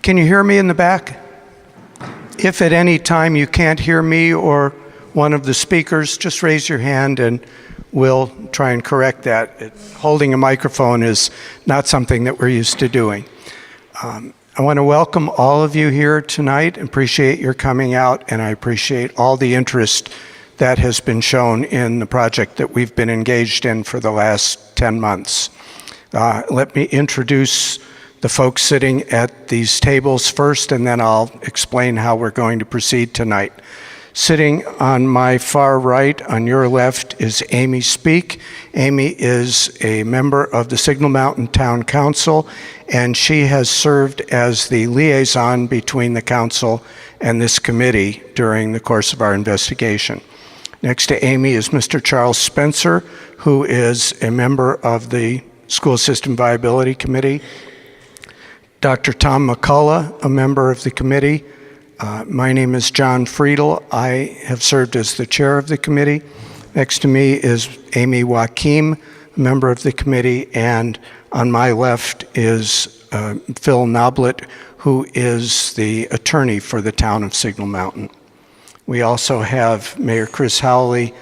Can you hear me in the back? If at any time you can't hear me or one of the speakers, just raise your hand and we'll try and correct that. Holding a microphone is not something that we're used to doing. I want to welcome all of you here tonight. Appreciate your coming out, and I appreciate all the interest that has been shown in the project that we've been engaged in for the last 10 months. Let me introduce the folks sitting at these tables first, and then I'll explain how we're going to proceed tonight. Sitting on my far right, on your left, is Amy Speak. Amy is a member of the Signal Mountain Town Council, and she has served as the liaison between the council and this committee during the course of our investigation. Next to Amy is Mr. Charles Spencer, who is a member of the School System Viability Committee. Dr. Tom McCullough, a member of the committee. My name is John Friedel. I have served as the chair of the committee. Next to me is Amy Joachim, a member of the committee, and on my left is Phil Noblet, who is the attorney for the town of Signal Mountain. We also have Mayor Chris Howley,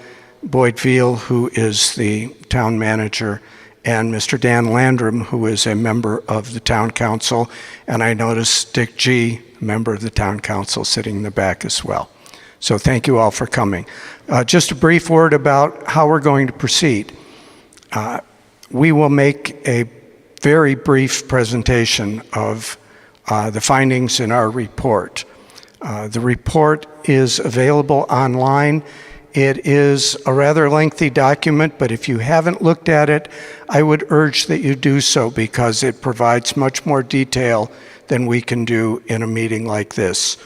Boyd Veal, who is the town manager, and Mr. Dan Landrum, who is a member of the town council, and I notice Dick G., member of the town council, sitting in the back as well. So thank you all for coming. Just a brief word about how we're going to proceed. We will make a very brief presentation of the findings in our report. The report is available online. It is a rather lengthy document, but if you haven't looked at it, I would urge that you do so because it provides much more detail than we can do in a meeting like this.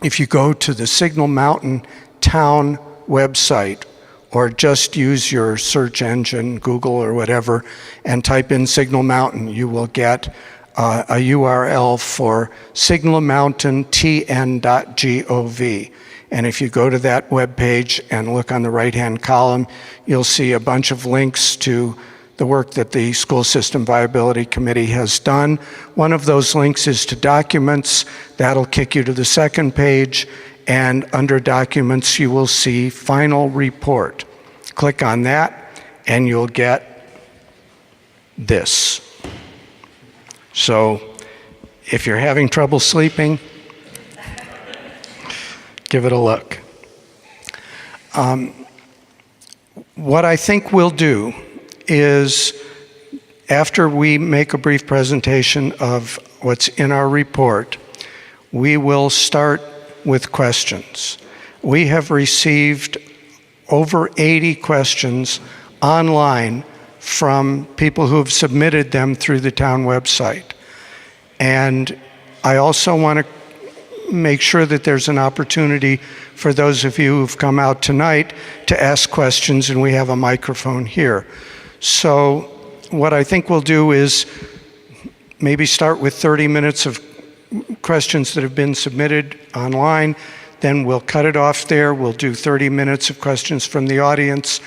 If you go to the Signal Mountain Town website, or just use your search engine, Google or whatever, and type in Signal Mountain, you will get a URL for signalmountaintn.gov. And if you go to that web page and look on the right-hand column, you'll see a bunch of links to the work that the School System Viability Committee has done. One of those links is to documents. That'll kick you to the second page, and under documents you will see final report. Click on that and you'll get this. So if you're having trouble sleeping, give it a look. What I think we'll do is, after we make a brief presentation of what's in our report, we will start with questions. We have received over 80 questions online from people who have submitted them through the town website. And I also want to make sure that there's an opportunity for those of you who've come out tonight to ask questions, and we have a microphone here. So what I think we'll do is maybe start with 30 minutes of questions that have been submitted online, then we'll cut it off there. We'll do 30 minutes of questions from the audience,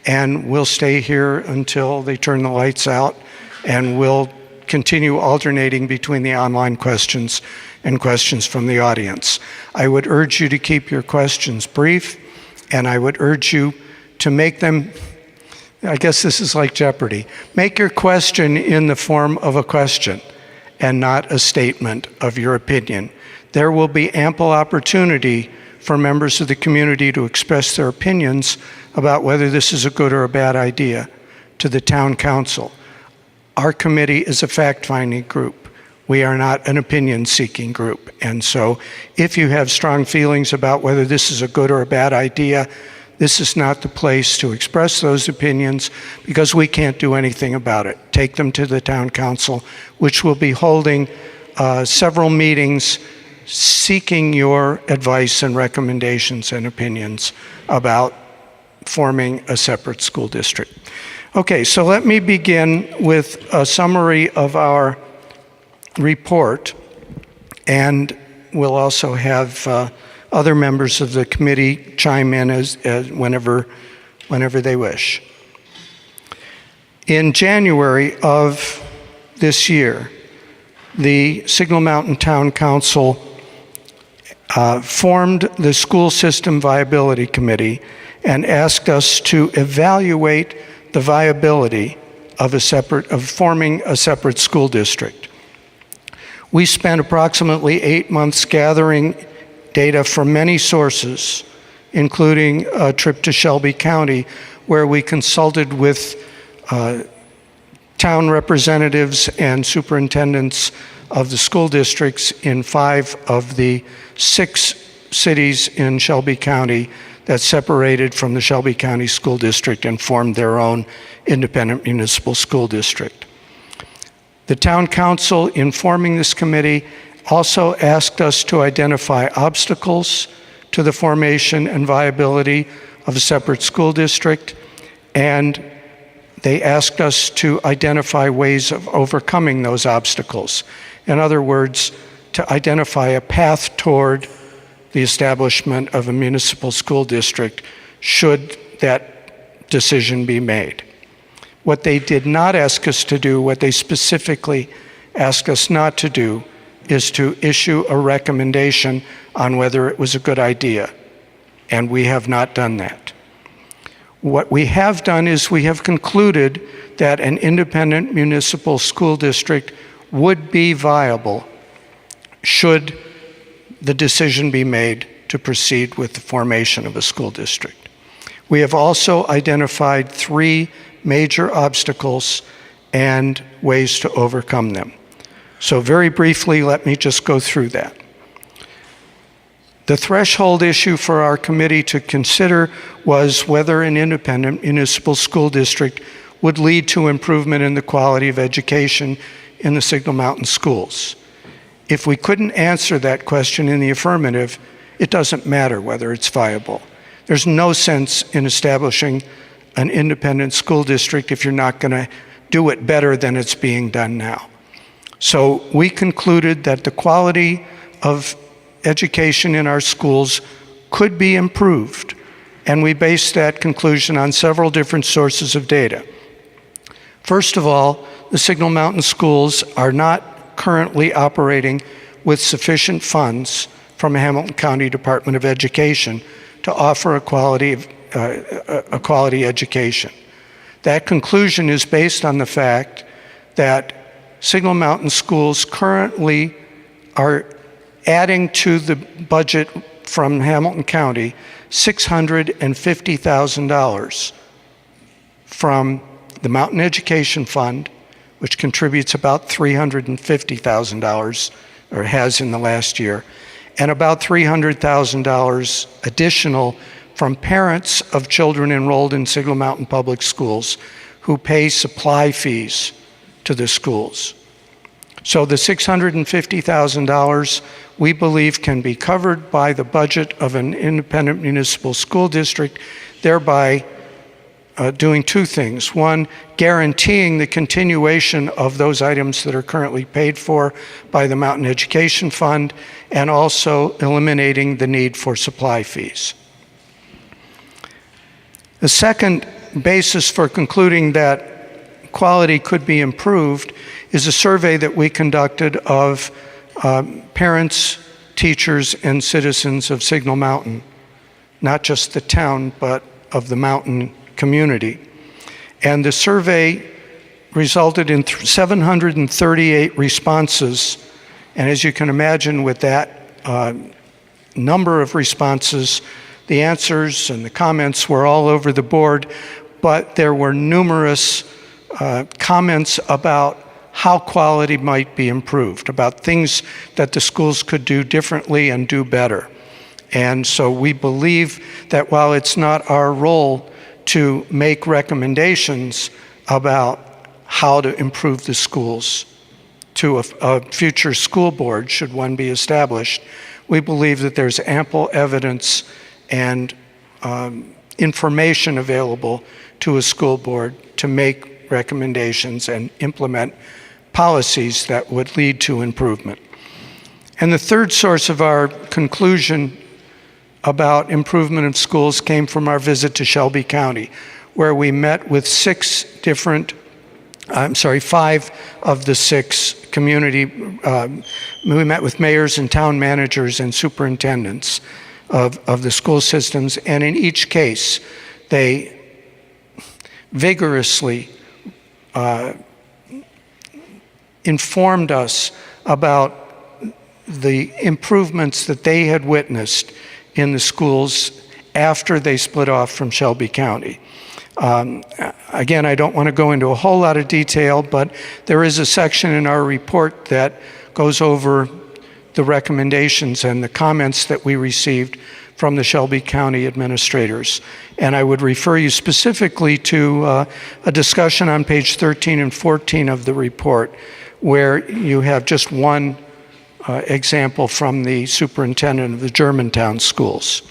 and we'll stay here until they turn the lights out, and we'll continue alternating between the online questions and questions from the audience. I would urge you to keep your questions brief, and I would urge you to make them, I guess this is like Jeopardy, make your question in the form of a question and not a statement of your opinion. There will be ample opportunity for members of the community to express their opinions about whether this is a good or a bad idea to the town council. Our committee is a fact-finding group. We are not an opinion-seeking group. And so if you have strong feelings about whether this is a good or a bad idea, this is not the place to express those opinions because we can't do anything about it. Take them to the town council, which will be holding several meetings seeking your advice and recommendations and opinions about forming a separate school district. Okay, so let me begin with a summary of our report, and we'll also have other members of the committee chime in as whenever they wish. In January of this year, the Signal Mountain Town Council formed the School System Viability Committee and asked us to evaluate the viability of forming a separate school district. We spent approximately 8 months gathering data from many sources, including a trip to Shelby County, where we consulted with town representatives and superintendents of the school districts in 5 of the 6 cities in Shelby County that separated from the Shelby County School District and formed their own independent municipal school district. The town council, in forming this committee, also asked us to identify obstacles to the formation and viability of a separate school district, and they asked us to identify ways of overcoming those obstacles. In other words, to identify a path toward the establishment of a municipal school district should that decision be made. What they did not ask us to do, what they specifically asked us not to do, is to issue a recommendation on whether it was a good idea, and we have not done that. What we have done is we have concluded that an independent municipal school district would be viable should the decision be made to proceed with the formation of a school district. We have also identified 3 major obstacles and ways to overcome them. So very briefly, let me just go through that. The threshold issue for our committee to consider was whether an independent municipal school district would lead to improvement in the quality of education in the Signal Mountain schools. If we couldn't answer that question in the affirmative, it doesn't matter whether it's viable. There's no sense in establishing an independent school district if you're not going to do it better than it's being done now. So we concluded that the quality of education in our schools could be improved, and we based that conclusion on several different sources of data. First of all, the Signal Mountain schools are not currently operating with sufficient funds from Hamilton County Department of Education to offer a quality education. That conclusion is based on the fact that Signal Mountain schools currently are adding to the budget from Hamilton County $650,000 from the Mountain Education Fund, which contributes about $350,000, or has in the last year, and about $300,000 additional from parents of children enrolled in Signal Mountain Public Schools who pay supply fees to the schools. So the $650,000 we believe can be covered by the budget of an independent municipal school district, thereby doing 2 things. One, guaranteeing the continuation of those items that are currently paid for by the Mountain Education Fund, and also eliminating the need for supply fees. The second basis for concluding that quality could be improved is a survey that we conducted of parents, teachers, and citizens of Signal Mountain, not just the town, but of the mountain community. And the survey resulted in 738 responses. And as you can imagine, with that number of responses, the answers and the comments were all over the board, but there were numerous comments about how quality might be improved, about things that the schools could do differently and do better. And so we believe that while it's not our role to make recommendations about how to improve the schools to a future school board, should one be established, we believe that there's ample evidence and information available to a school board to make recommendations and implement policies that would lead to improvement. And the third source of our conclusion about improvement of schools came from our visit to Shelby County, where we met with 6 different 5 of the 6 community, we met with mayors and town managers and superintendents of the school systems, and in each case, they vigorously informed us about the improvements that they had witnessed in the schools after they split off from Shelby County. Again, I don't want to go into a whole lot of detail, but there is a section in our report that goes over the recommendations and the comments that we received from the Shelby County administrators. And I would refer you specifically to a discussion on page 13 and 14 of the report, where you have just one example from the superintendent of the Germantown schools.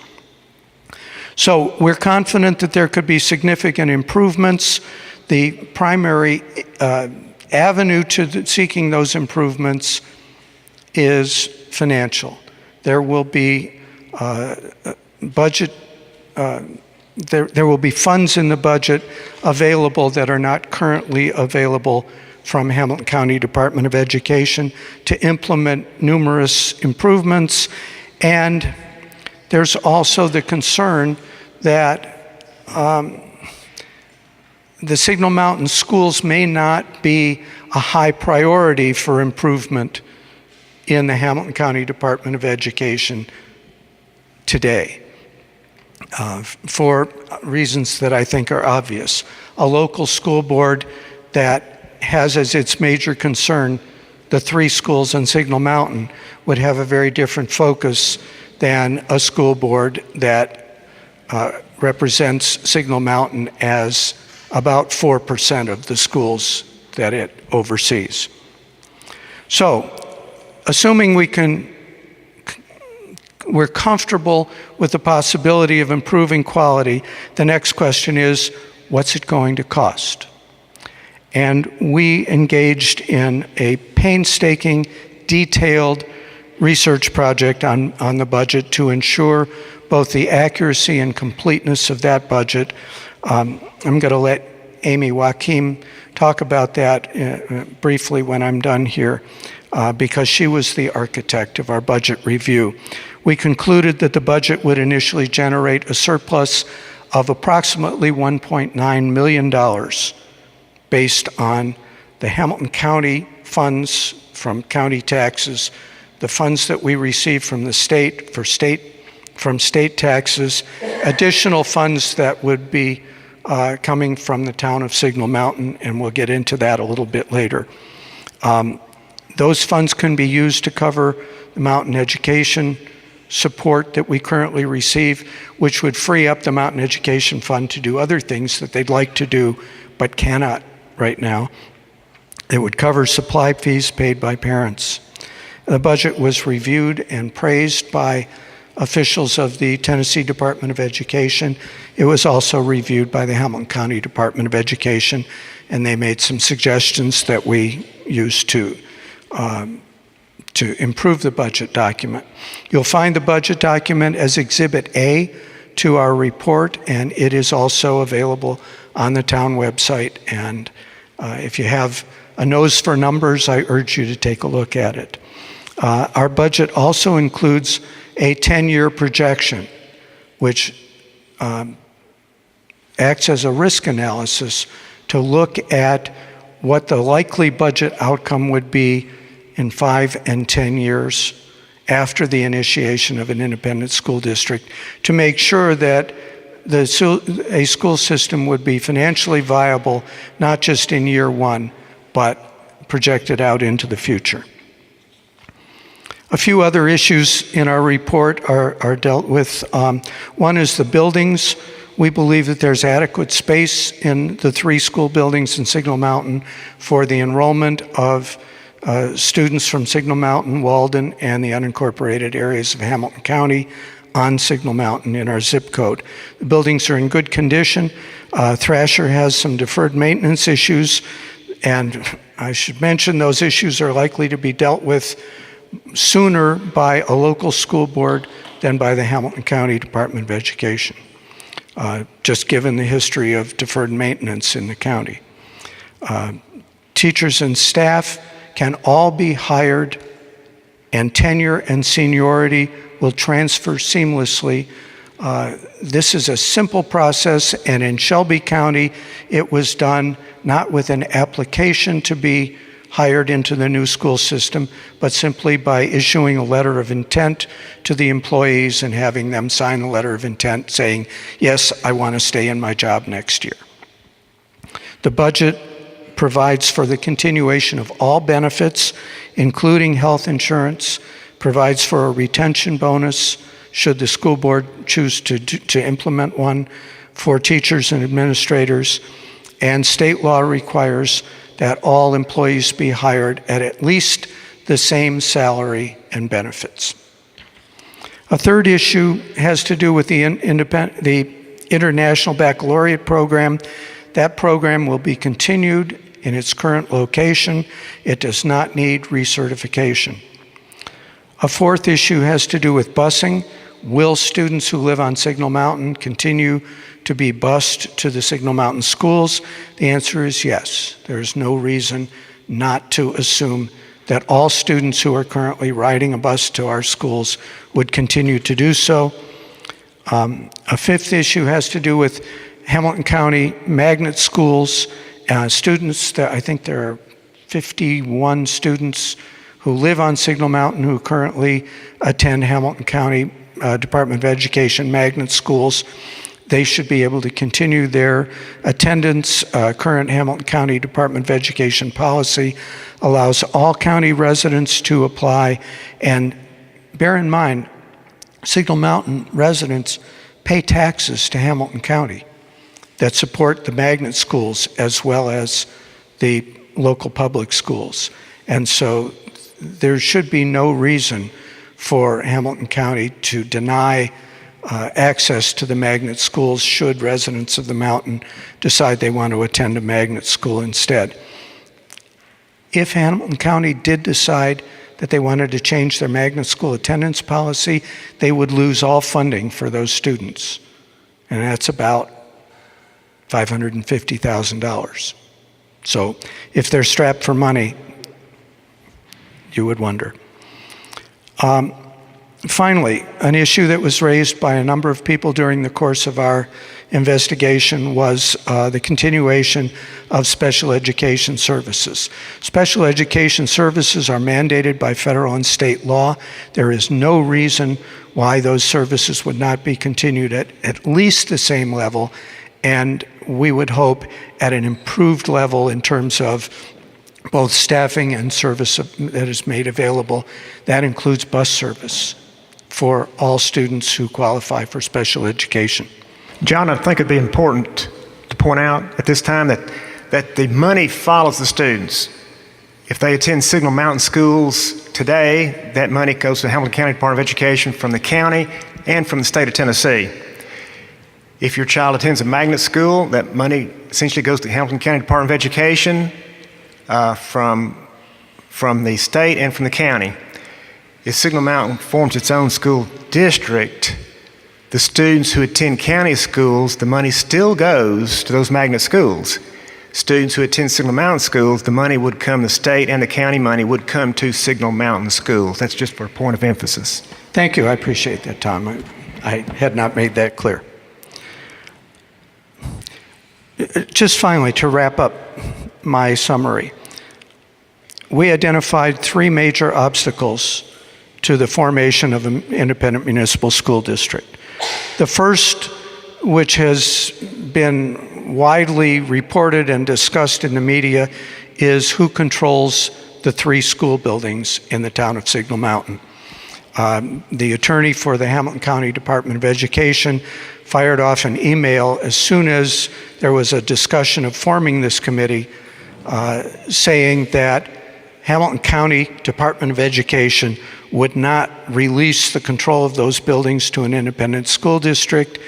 So we're confident that there could be significant improvements. The primary avenue to seeking those improvements is financial. There will be budget. There will be funds in the budget available that are not currently available from Hamilton County Department of Education to implement numerous improvements. And there's also the concern that the Signal Mountain schools may not be a high priority for improvement in the Hamilton County Department of Education today, for reasons that I think are obvious. A local school board that has as its major concern the 3 schools in Signal Mountain would have a very different focus than a school board that represents Signal Mountain as about 4% of the schools that it oversees. So, assuming we're comfortable with the possibility of improving quality, the next question is, what's it going to cost? And we engaged in a painstaking, detailed research project on the budget to ensure both the accuracy and completeness of that budget. I'm going to let Amy Joachim talk about that briefly when I'm done here, because she was the architect of our budget review. We concluded that the budget would initially generate a surplus of approximately $1.9 million based on the Hamilton County funds from county taxes, the funds that we receive from the state from state taxes, additional funds that would be coming from the town of Signal Mountain, and we'll get into that a little bit later. Those funds can be used to cover the mountain education support that we currently receive, which would free up the Mountain Education Fund to do other things that they'd like to do but cannot right now. It would cover supply fees paid by parents. The budget was reviewed and praised by officials of the Tennessee Department of Education. It was also reviewed by the Hamilton County Department of Education, and they made some suggestions that we used to improve the budget document. You'll find the budget document as Exhibit A to our report, and it is also available on the town website. And if you have a nose for numbers, I urge you to take a look at it. Our budget also includes a 10-year projection, which acts as a risk analysis to look at what the likely budget outcome would be in 5 and 10 years after the initiation of an independent school district, to make sure that a school system would be financially viable, not just in year 1, but projected out into the future. A few other issues in our report are dealt with. One is the buildings. We believe that there's adequate space in the 3 school buildings in Signal Mountain for the enrollment of students from Signal Mountain, Walden, and the unincorporated areas of Hamilton County on Signal Mountain in our zip code. The buildings are in good condition. Thrasher has some deferred maintenance issues, and I should mention those issues are likely to be dealt with sooner by a local school board than by the Hamilton County Department of Education, just given the history of deferred maintenance in the county. Teachers and staff can all be hired, and tenure and seniority will transfer seamlessly. This is a simple process, and in Shelby County, it was done not with an application to be hired into the new school system, but simply by issuing a letter of intent to the employees and having them sign a letter of intent saying, yes, I want to stay in my job next year. The budget provides for the continuation of all benefits, including health insurance, provides for a retention bonus, should the school board choose to implement one, for teachers and administrators, and state law requires that all employees be hired at least the same salary and benefits. A third issue has to do with the International Baccalaureate Program. That program will be continued in its current location. It does not need recertification. A fourth issue has to do with busing. Will students who live on Signal Mountain continue to be bused to the Signal Mountain schools? The answer is yes. There is no reason not to assume that all students who are currently riding a bus to our schools would continue to do so. A fifth issue has to do with Hamilton County magnet schools. Students, I think there are 51 students who live on Signal Mountain who currently attend Hamilton County Department of Education magnet schools. They should be able to continue their attendance. Current Hamilton County Department of Education policy allows all county residents to apply. And bear in mind, Signal Mountain residents pay taxes to Hamilton County that support the magnet schools as well as the local public schools. And so there should be no reason for Hamilton County to deny access to the magnet schools should residents of the mountain decide they want to attend a magnet school instead. If Hamilton County did decide that they wanted to change their magnet school attendance policy, they would lose all funding for those students. And that's about $550,000. So if they're strapped for money, you would wonder. Finally, an issue that was raised by a number of people during the course of our investigation was the continuation of special education services. Special education services are mandated by federal and state law. There is no reason why those services would not be continued at least the same level, and we would hope at an improved level in terms of both staffing and service that is made available. That includes bus service for all students who qualify for special education. John, I think it'd be important to point out at this time that the money follows the students. If they attend Signal Mountain schools today, that money goes to the Hamilton County Department of Education from the county and from the state of Tennessee. If your child attends a magnet school, that money essentially goes to the Hamilton County Department of Education from the state and from the county. If Signal Mountain forms its own school district, the students who attend county schools, the money still goes to those magnet schools. Students who attend Signal Mountain schools, the money would come, the state and the county money would come to Signal Mountain schools. That's just for a point of emphasis. Thank you, I appreciate that, Tom. I had not made that clear. Just finally, to wrap up my summary, we identified three major obstacles to the formation of an independent municipal school district. The first, which has been widely reported and discussed in the media, is who controls the three school buildings in the town of Signal Mountain. The attorney for the Hamilton County Department of Education fired off an email as soon as there was a discussion of forming this committee, saying that Hamilton County Department of Education would not release the control of those buildings to an independent school district,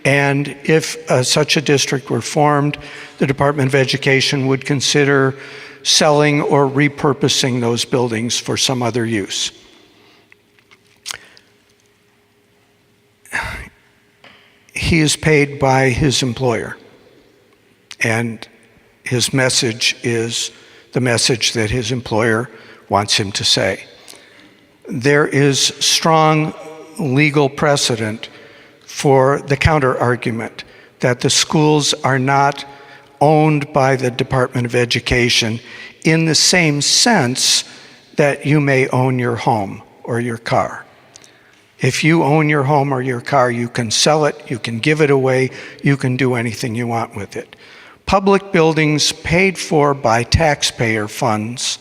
and if such a district were formed, the Department of Education would consider selling or repurposing those buildings for some other use. He is paid by his employer, and his message is the message that his employer wants him to say. There is strong legal precedent for the counter-argument that the schools are not owned by the Department of Education in the same sense that you may own your home or your car. If you own your home or your car, you can sell it, you can give it away, you can do anything you want with it. Public buildings paid for by taxpayer funds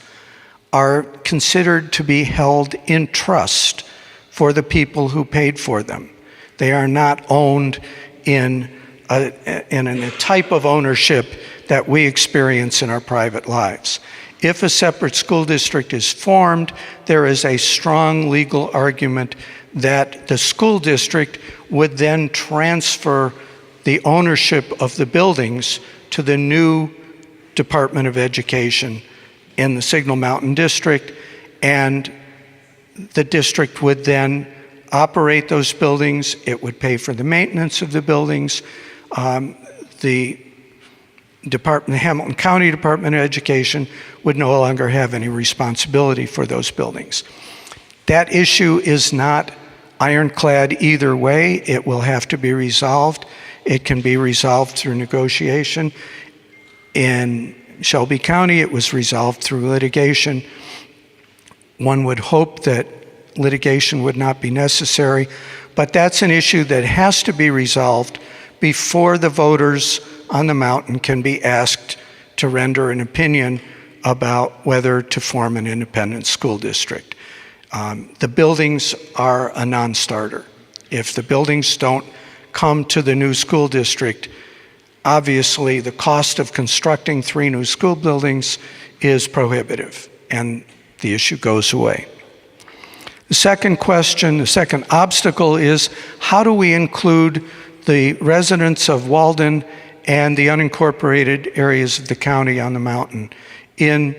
are considered to be held in trust for the people who paid for them. They are not owned in a type of ownership that we experience in our private lives. If a separate school district is formed, there is a strong legal argument that the school district would then transfer the ownership of the buildings to the new Department of Education in the Signal Mountain District, and the district would then operate those buildings. It would pay for the maintenance of the buildings. The Hamilton County Department of Education would no longer have any responsibility for those buildings. That issue is not ironclad either way. It will have to be resolved. It can be resolved through negotiation. In Shelby County, it was resolved through litigation. One would hope that litigation would not be necessary, but that's an issue that has to be resolved before the voters on the mountain can be asked to render an opinion about whether to form an independent school district. The buildings are a non-starter. If the buildings don't come to the new school district, obviously the cost of constructing 3 new school buildings is prohibitive, and the issue goes away. The second question, the second obstacle is, how do we include the residents of Walden and the unincorporated areas of the county on the mountain in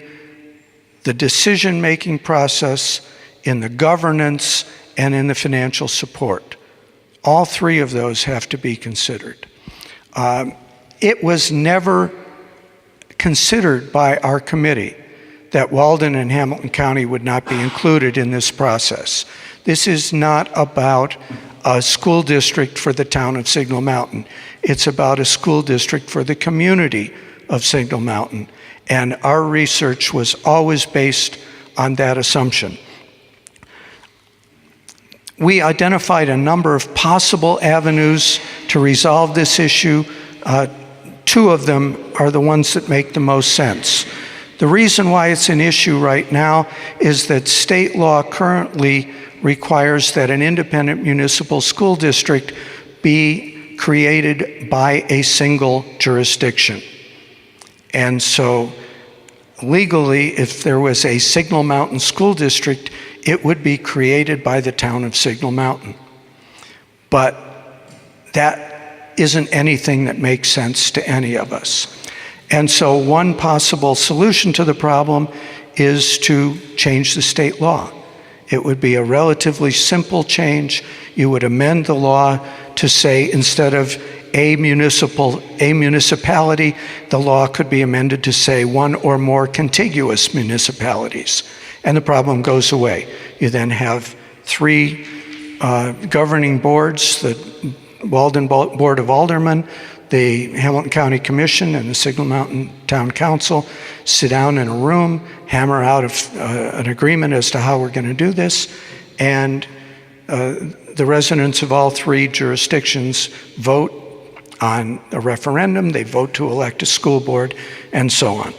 the decision-making process, in the governance, and in the financial support? All 3 of those have to be considered. It was never considered by our committee that Walden and Hamilton County would not be included in this process. This is not about a school district for the town of Signal Mountain. It's about a school district for the community of Signal Mountain. And our research was always based on that assumption. We identified a number of possible avenues to resolve this issue. 2 of them are the ones that make the most sense. The reason why it's an issue right now is that state law currently requires that an independent municipal school district be created by a single jurisdiction. And so legally, if there was a Signal Mountain School District, it would be created by the town of Signal Mountain. But that isn't anything that makes sense to any of us. And so one possible solution to the problem is to change the state law. It would be a relatively simple change. You would amend the law to say, instead of a municipality, the law could be amended to say 1 or more contiguous municipalities, and the problem goes away. You then have 3 governing boards, the Walden Board of Aldermen, the Hamilton County Commission, and the Signal Mountain Town Council sit down in a room, hammer out an agreement as to how we're going to do this, and the residents of all 3 jurisdictions vote on a referendum, they vote to elect a school board, and so on.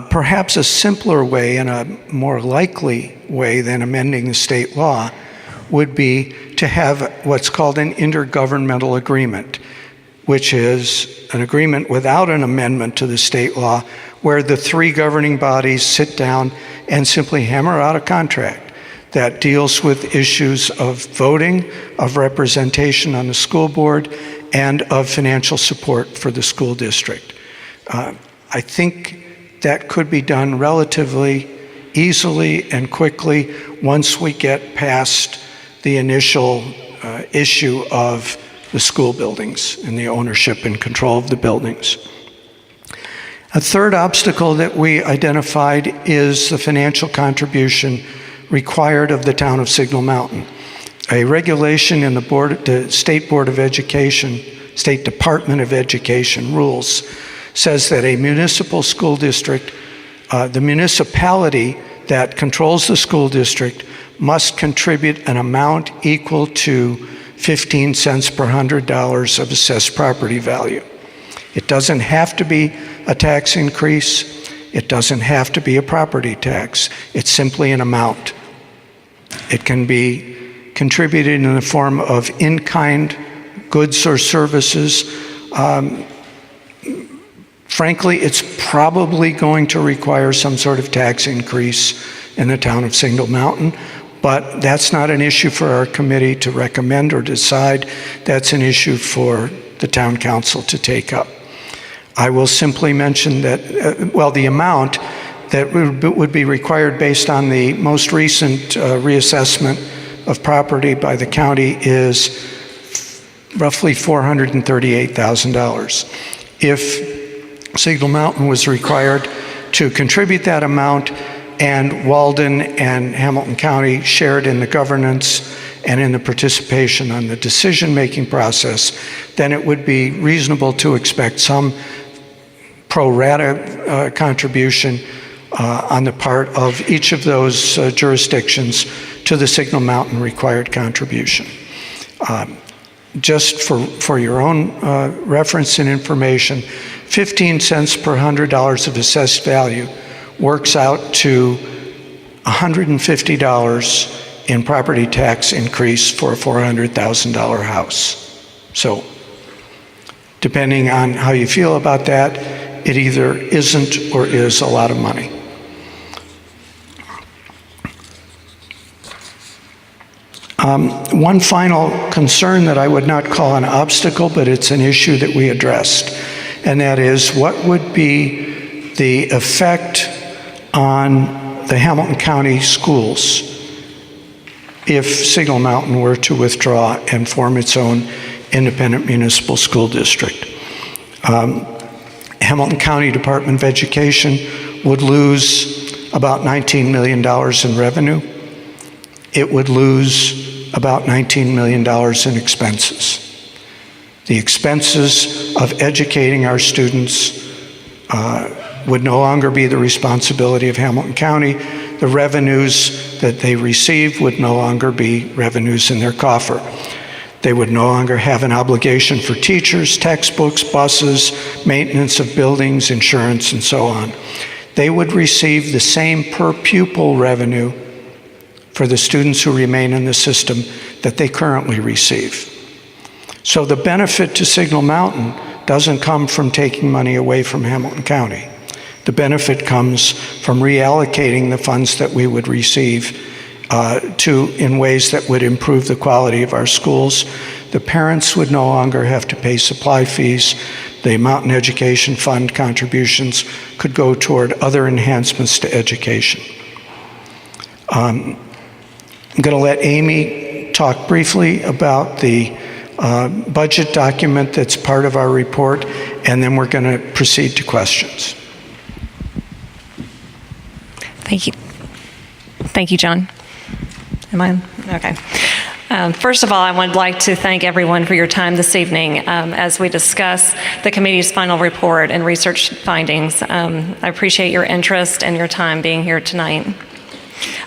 Perhaps a simpler way and a more likely way than amending the state law would be to have what's called an intergovernmental agreement, which is an agreement without an amendment to the state law, where the 3 governing bodies sit down and simply hammer out a contract that deals with issues of voting, of representation on the school board, and of financial support for the school district. I think that could be done relatively easily and quickly once we get past the initial issue of the school buildings and the ownership and control of the buildings. A third obstacle that we identified is the financial contribution required of the town of Signal Mountain. A regulation in the State Board of Education, State Department of Education rules says that a municipal school district, the municipality that controls the school district, must contribute an amount equal to 15 cents per $100 of assessed property value. It doesn't have to be a tax increase. It doesn't have to be a property tax. It's simply an amount. It can be contributed in the form of in-kind goods or services. Frankly, it's probably going to require some sort of tax increase in the town of Signal Mountain, but that's not an issue for our committee to recommend or decide. That's an issue for the town council to take up. I will simply mention that, the amount that would be required based on the most recent reassessment of property by the county is roughly $438,000. If Signal Mountain was required to contribute that amount and Walden and Hamilton County shared in the governance and in the participation on the decision-making process, then it would be reasonable to expect some pro rata contribution on the part of each of those jurisdictions to the Signal Mountain required contribution. Just for your own reference and information, 15 cents per $100 of assessed value works out to $150 in property tax increase for a $400,000 house. So, depending on how you feel about that, it either isn't or is a lot of money. One final concern that I would not call an obstacle, but it's an issue that we addressed, and that is what would be the effect on the Hamilton County schools if Signal Mountain were to withdraw and form its own independent municipal school district. Hamilton County Department of Education would lose about $19 million in revenue. It would lose about $19 million in expenses. The expenses of educating our students would no longer be the responsibility of Hamilton County. The revenues that they receive would no longer be revenues in their coffer. They would no longer have an obligation for teachers, textbooks, buses, maintenance of buildings, insurance, and so on. They would receive the same per pupil revenue for the students who remain in the system that they currently receive. So the benefit to Signal Mountain doesn't come from taking money away from Hamilton County. The benefit comes from reallocating the funds that we would receive in ways that would improve the quality of our schools. The parents would no longer have to pay supply fees. The Mountain Education Fund contributions could go toward other enhancements to education. I'm going to let Amy talk briefly about the budget document that's part of our report, and then we're going to proceed to questions. Thank you. Thank you, John. Am I on? Okay. First of all, I would like to thank everyone for your time this evening as we discuss the committee's final report and research findings. I appreciate your interest and your time being here tonight.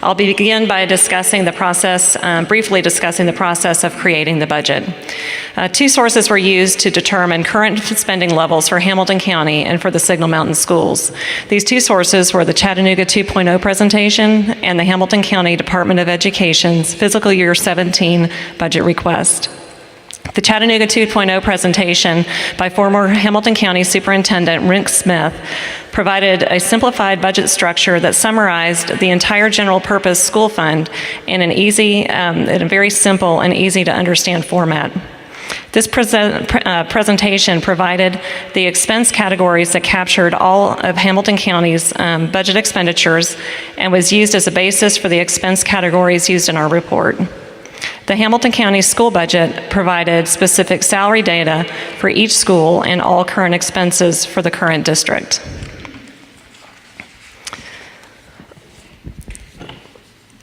I'll begin by discussing the process, briefly discussing the process of creating the budget. Two sources were used to determine current spending levels for Hamilton County and for the Signal Mountain schools. These two sources were the Chattanooga 2.0 presentation and the Hamilton County Department of Education's fiscal year 17 budget request. The Chattanooga 2.0 presentation by former Hamilton County Superintendent Rink Smith provided a simplified budget structure that summarized the entire general purpose school fund in a very simple and easy to understand format. This presentation provided the expense categories that captured all of Hamilton County's budget expenditures and was used as a basis for the expense categories used in our report. The Hamilton County school budget provided specific salary data for each school and all current expenses for the current district.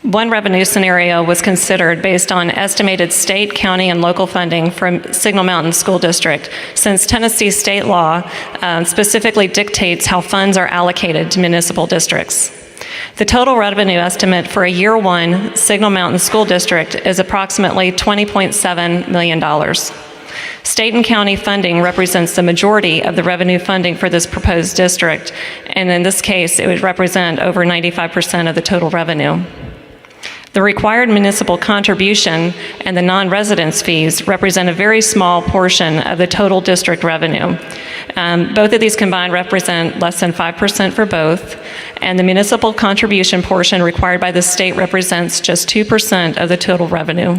One revenue scenario was considered based on estimated state, county, and local funding from Signal Mountain School District, since Tennessee state law specifically dictates how funds are allocated to municipal districts. The total revenue estimate for a year one Signal Mountain School District is approximately $20.7 million. State and county funding represents the majority of the revenue funding for this proposed district, and in this case, it would represent over 95% of the total revenue. The required municipal contribution and the non-residence fees represent a very small portion of the total district revenue. Both of these combined represent less than 5% for both, and the municipal contribution portion required by the state represents just 2% of the total revenue.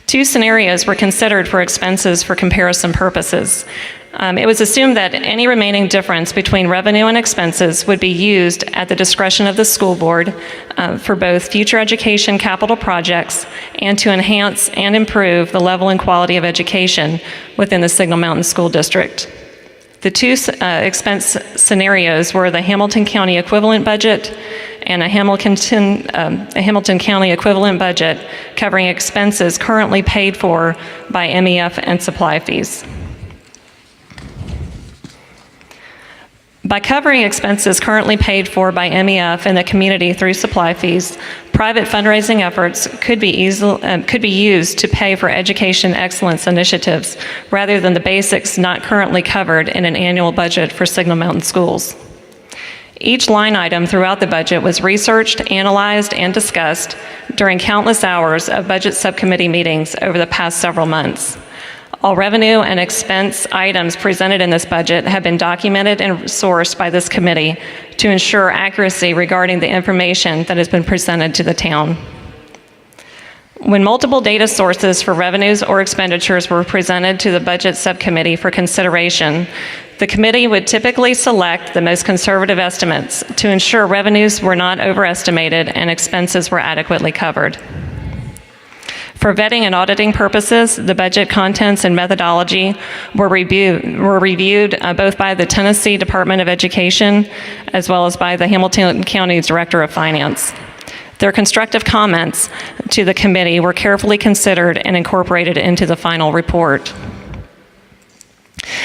Two scenarios were considered for expenses for comparison purposes. It was assumed that any remaining difference between revenue and expenses would be used at the discretion of the school board for both future education capital projects and to enhance and improve the level and quality of education within the Signal Mountain School District. The two expense scenarios were the Hamilton County equivalent budget and a Hamilton County equivalent budget covering expenses currently paid for by MEF and supply fees. By covering expenses currently paid for by MEF and the community through supply fees, private fundraising efforts could be used to pay for education excellence initiatives rather than the basics not currently covered in an annual budget for Signal Mountain schools. Each line item throughout the budget was researched, analyzed, and discussed during countless hours of budget subcommittee meetings over the past several months. All revenue and expense items presented in this budget have been documented and sourced by this committee to ensure accuracy regarding the information that has been presented to the town. When multiple data sources for revenues or expenditures were presented to the budget subcommittee for consideration, the committee would typically select the most conservative estimates to ensure revenues were not overestimated and expenses were adequately covered. For vetting and auditing purposes, the budget contents and methodology were reviewed both by the Tennessee Department of Education as well as by the Hamilton County Director of Finance. Their constructive comments to the committee were carefully considered and incorporated into the final report.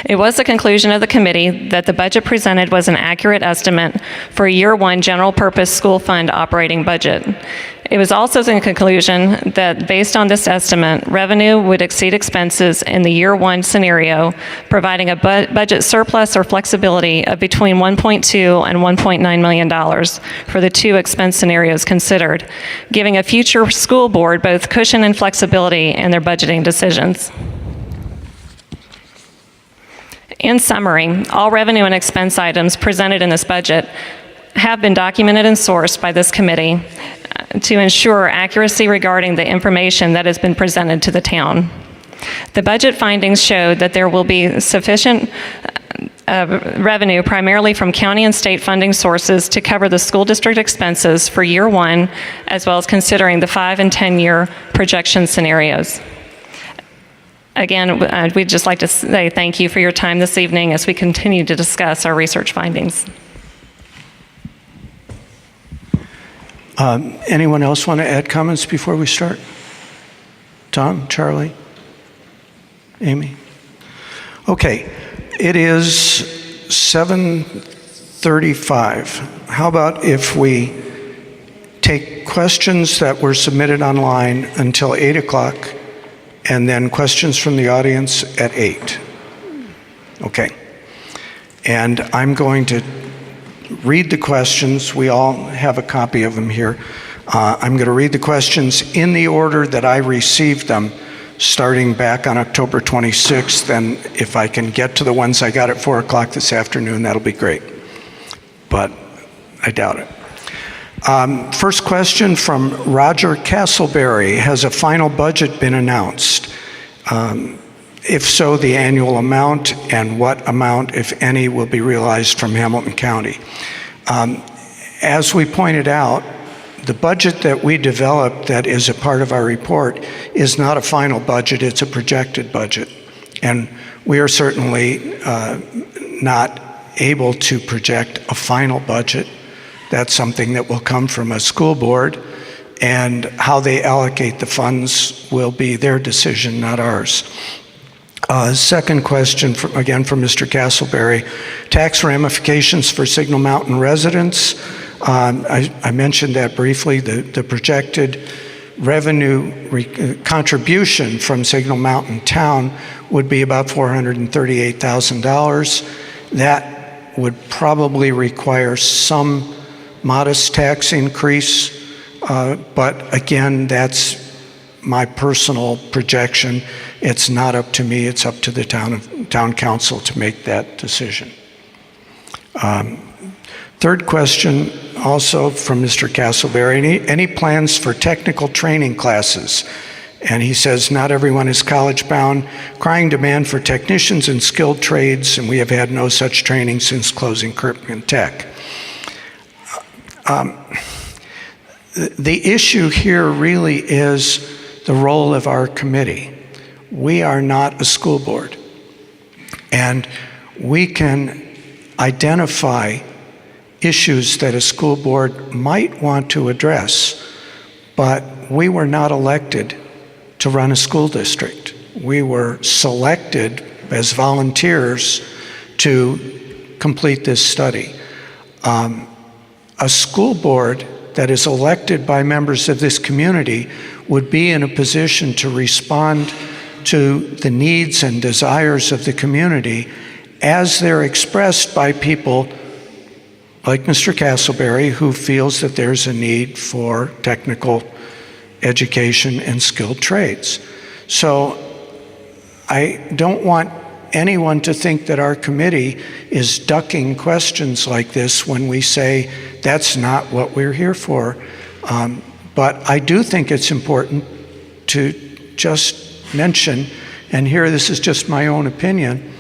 It was the conclusion of the committee that the budget presented was an accurate estimate for a year one general purpose school fund operating budget. It was also the conclusion that based on this estimate, revenue would exceed expenses in the year one scenario, providing a budget surplus or flexibility of between $1.2 and $1.9 million for the two expense scenarios considered, giving a future school board both cushion and flexibility in their budgeting decisions. In summary, all revenue and expense items presented in this budget have been documented and sourced by this committee to ensure accuracy regarding the information that has been presented to the town. The budget findings showed that there will be sufficient revenue primarily from county and state funding sources to cover the school district expenses for year one, as well as considering the 5 and 10-year projection scenarios. Again, we'd just like to say thank you for your time this evening as we continue to discuss our research findings. Anyone else want to add comments before we start? Tom, Charlie, Amy? Okay, it is 7:35. How about if we take questions that were submitted online until 8 o'clock and then questions from the audience at 8? Okay. And I'm going to read the questions. We all have a copy of them here. I'm going to read the questions in the order that I received them, starting back on October 26th. And if I can get to the ones I got at 4 o'clock this afternoon, that'll be great. But I doubt it. First question from Roger Castleberry. Has a final budget been announced? If so, the annual amount and what amount, if any, will be realized from Hamilton County. As we pointed out, the budget that we developed that is a part of our report is not a final budget, it's a projected budget. And we are certainly not able to project a final budget. That's something that will come from a school board and how they allocate the funds will be their decision, not ours. Second question, again from Mr. Castleberry. Tax ramifications for Signal Mountain residents. I mentioned that briefly. The projected revenue contribution from Signal Mountain Town would be about $438,000. That would probably require some modest tax increase, but again, that's my personal projection. It's not up to me, it's up to the town council to make that decision. Third question, also from Mr. Castleberry, any plans for technical training classes? And he says, not everyone is college bound, crying demand for technicians in skilled trades, and we have had no such training since closing Kirkman Tech. The issue here really is the role of our committee. We are not a school board, and we can identify issues that a school board might want to address, but we were not elected to run a school district. We were selected as volunteers to complete this study. A school board that is elected by members of this community would be in a position to respond to the needs and desires of the community as they're expressed by people like Mr. Castleberry, who feels that there's a need for technical education and skilled trades. So I don't want anyone to think that our committee is ducking questions like this when we say that's not what we're here for. But I do think it's important to just mention, and here this is just my own opinion,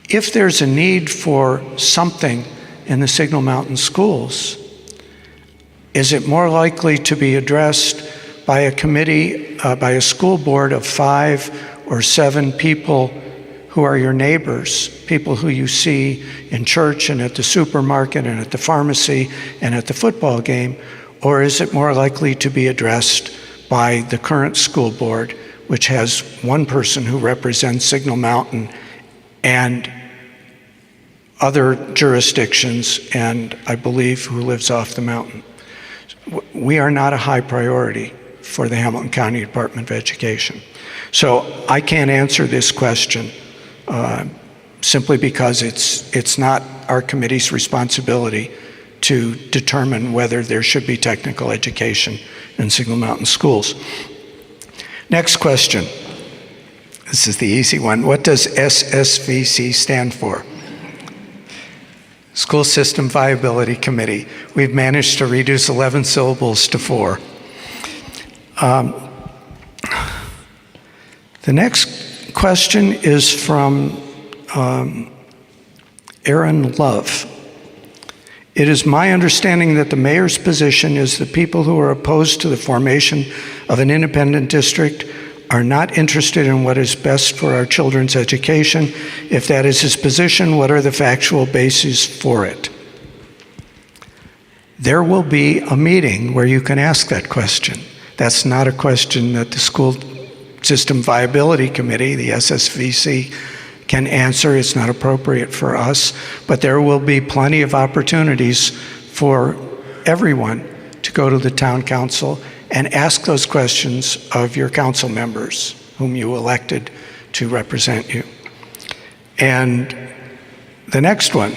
if there's a need for something in the Signal Mountain schools, is it more likely to be addressed by a committee, by a school board of 5 or 7 people who are your neighbors, people who you see in church and at the supermarket and at the pharmacy and at the football game, or is it more likely to be addressed by the current school board, which has one person who represents Signal Mountain and other jurisdictions, and I believe who lives off the mountain? We are not a high priority for the Hamilton County Department of Education. So I can't answer this question simply because it's not our committee's responsibility to determine whether there should be technical education in Signal Mountain schools. Next question. This is the easy one. What does SSVC stand for? School System Viability Committee. We've managed to reduce 11 syllables to 4. The next question is from Aaron Love. It is my understanding that the mayor's position is that people who are opposed to the formation of an independent district are not interested in what is best for our children's education. If that is his position, what are the factual bases for it? There will be a meeting where you can ask that question. That's not a question that the School System Viability Committee, the SSVC, can answer. It's not appropriate for us, but there will be plenty of opportunities for everyone to go to the town council and ask those questions of your council members whom you elected to represent you. And the next one,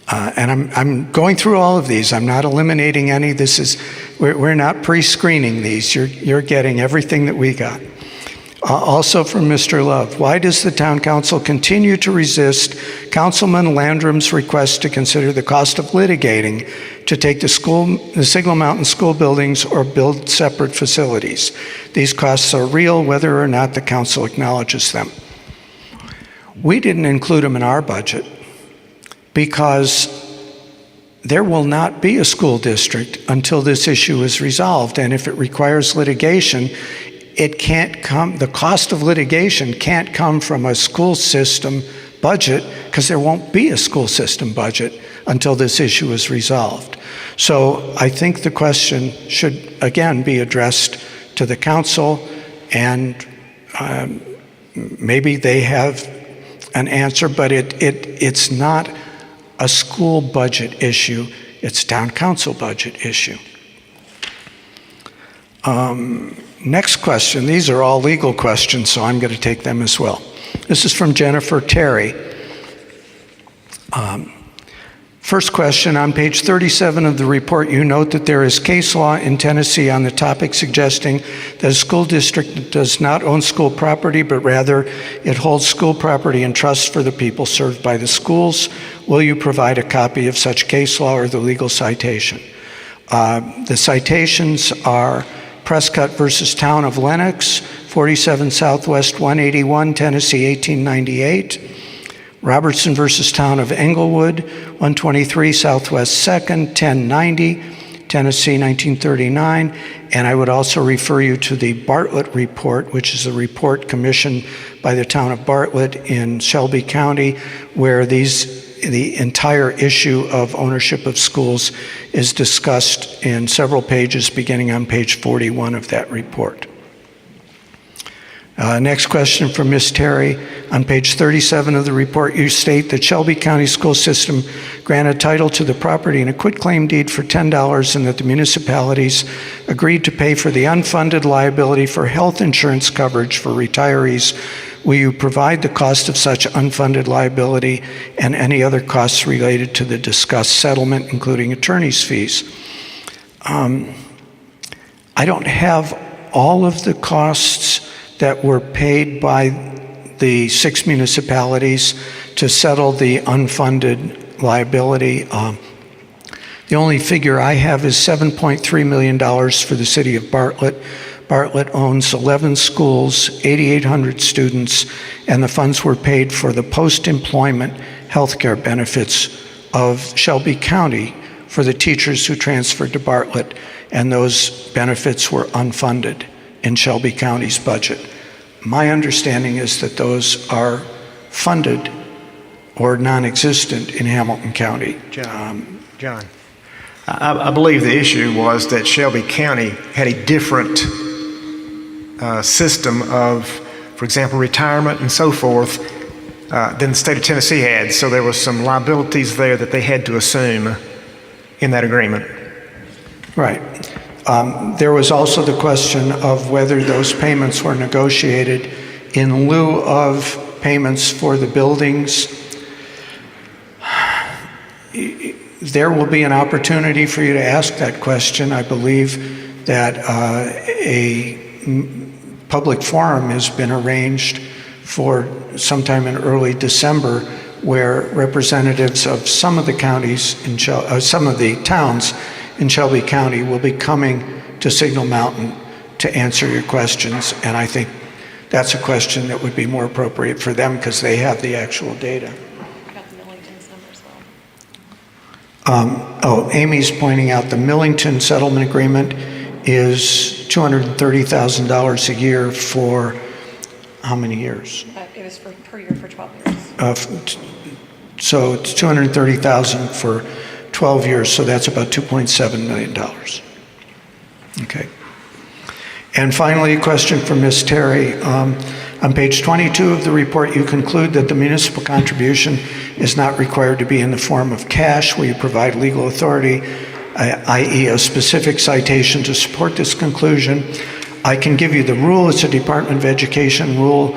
and I'm going through all of these. I'm not eliminating any. We're not pre-screening these. You're getting everything that we got. Also from Mr. Love, why does the town council continue to resist Councilman Landrum's request to consider the cost of litigating to take the Signal Mountain school buildings or build separate facilities? These costs are real, whether or not the council acknowledges them. We didn't include them in our budget because there will not be a school district until this issue is resolved, and if it requires litigation, the cost of litigation can't come from a school system budget because there won't be a school system budget until this issue is resolved. So I think the question should again be addressed to the council, and maybe they have an answer, but it's not a school budget issue, it's town council budget issue. Next question, these are all legal questions, so I'm going to take them as well. This is from Jennifer Terry. First question, on page 37 of the report, you note that there is case law in Tennessee on the topic suggesting that a school district does not own school property, but rather it holds school property in trust for the people served by the schools. Will you provide a copy of such case law or the legal citation? The citations are Prescott versus Town of Lenox, 47 Southwest 181, Tennessee, 1898. Robertson versus Town of Englewood, 123 Southwest 2nd, 1090, Tennessee, 1939. And I would also refer you to the Bartlett report, which is a report commissioned by the town of Bartlett in Shelby County, where the entire issue of ownership of schools is discussed in several pages, beginning on page 41 of that report. Next question from Ms. Terry. On page 37 of the report, you state that Shelby County School System granted title to the property in a quitclaim deed for $10 and that the municipalities agreed to pay for the unfunded liability for health insurance coverage for retirees. Will you provide the cost of such unfunded liability and any other costs related to the discussed settlement, including attorney's fees? I don't have all of the costs that were paid by the 6 municipalities to settle the unfunded liability. The only figure I have is $7.3 million for the city of Bartlett. Bartlett owns 11 schools, 8,800 students, and the funds were paid for the post-employment health care benefits of Shelby County for the teachers who transferred to Bartlett, and those benefits were unfunded in Shelby County's budget. My understanding is that those are funded or non-existent in Hamilton County. John, I believe the issue was that Shelby County had a different system of, for example, retirement and so forth than the state of Tennessee had. So there was some liabilities there that they had to assume in that agreement. Right. There was also the question of whether those payments were negotiated in lieu of payments for the buildings. There will be an opportunity for you to ask that question. I believe that a public forum has been arranged for sometime in early December, where representatives of some of the counties, some of the towns in Shelby County will be coming to Signal Mountain to answer your questions, and I think that's a question that would be more appropriate for them because they have the actual data. I got the Millington's number as well. Amy's pointing out the Millington settlement agreement is $230,000 a year for how many years? It was per year for 12 years. So it's $230,000 for 12 years, so that's about $2.7 million. Okay. And finally, a question from Ms. Terry. On page 22 of the report, you conclude that the municipal contribution is not required to be in the form of cash. Will you provide legal authority, i.e. a specific citation to support this conclusion? I can give you the rule. It's a Department of Education rule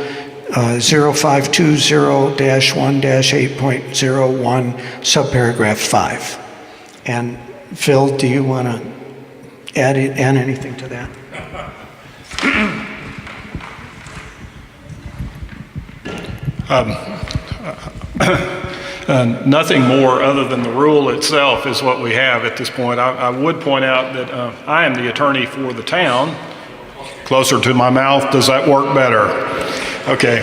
0520-1-8.01, subparagraph 5. And Phil, do you want to add anything to that? Nothing more other than the rule itself is what we have at this point. I would point out that I am the attorney for the town. Closer to my mouth, does that work better? Okay.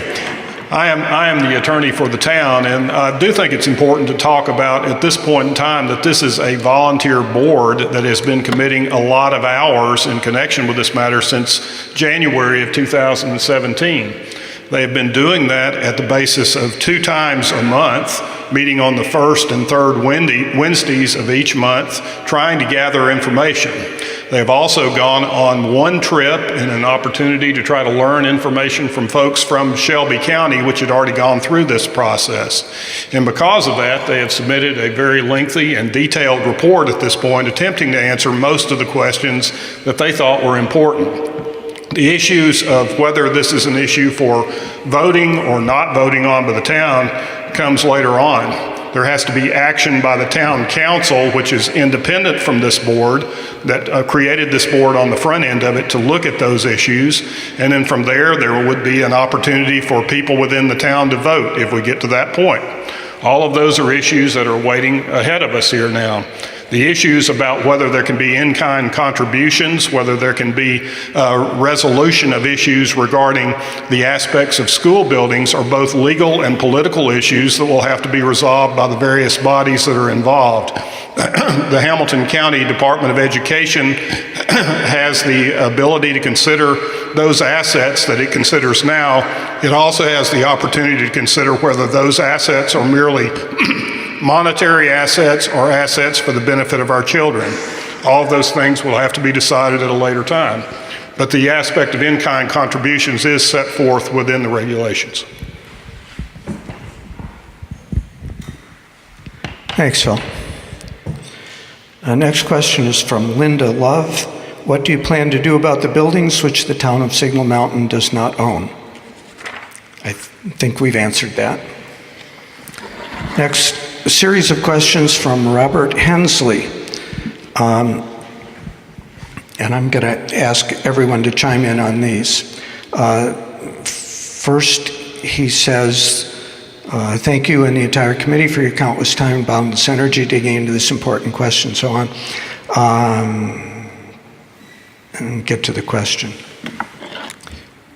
I am the attorney for the town, and I do think it's important to talk about at this point in time that this is a volunteer board that has been committing a lot of hours in connection with this matter since January of 2017. They have been doing that at the basis of 2 times a month, meeting on the first and third Wednesdays of each month, trying to gather information. They have also gone on 1 trip and an opportunity to try to learn information from folks from Shelby County, which had already gone through this process. And because of that, they have submitted a very lengthy and detailed report at this point, attempting to answer most of the questions that they thought were important. The issues of whether this is an issue for voting or not voting on by the town comes later on. There has to be action by the town council, which is independent from this board, that created this board on the front end of it to look at those issues. And then from there would be an opportunity for people within the town to vote if we get to that point. All of those are issues that are waiting ahead of us here now. The issues about whether there can be in-kind contributions, whether there can be resolution of issues regarding the aspects of school buildings are both legal and political issues that will have to be resolved by the various bodies that are involved. The Hamilton County Department of Education has the ability to consider those assets that it considers now. It also has the opportunity to consider whether those assets are merely monetary assets or assets for the benefit of our children. All of those things will have to be decided at a later time. But the aspect of in-kind contributions is set forth within the regulations. Thanks, Phil. Next question is from Linda Love. What do you plan to do about the buildings which the town of Signal Mountain does not own? I think we've answered that. Next, a series of questions from Robert Hensley. And I'm going to ask everyone to chime in on these. First, he says, thank you and the entire committee for your countless time and boundless energy digging into this important question, so on. And get to the question.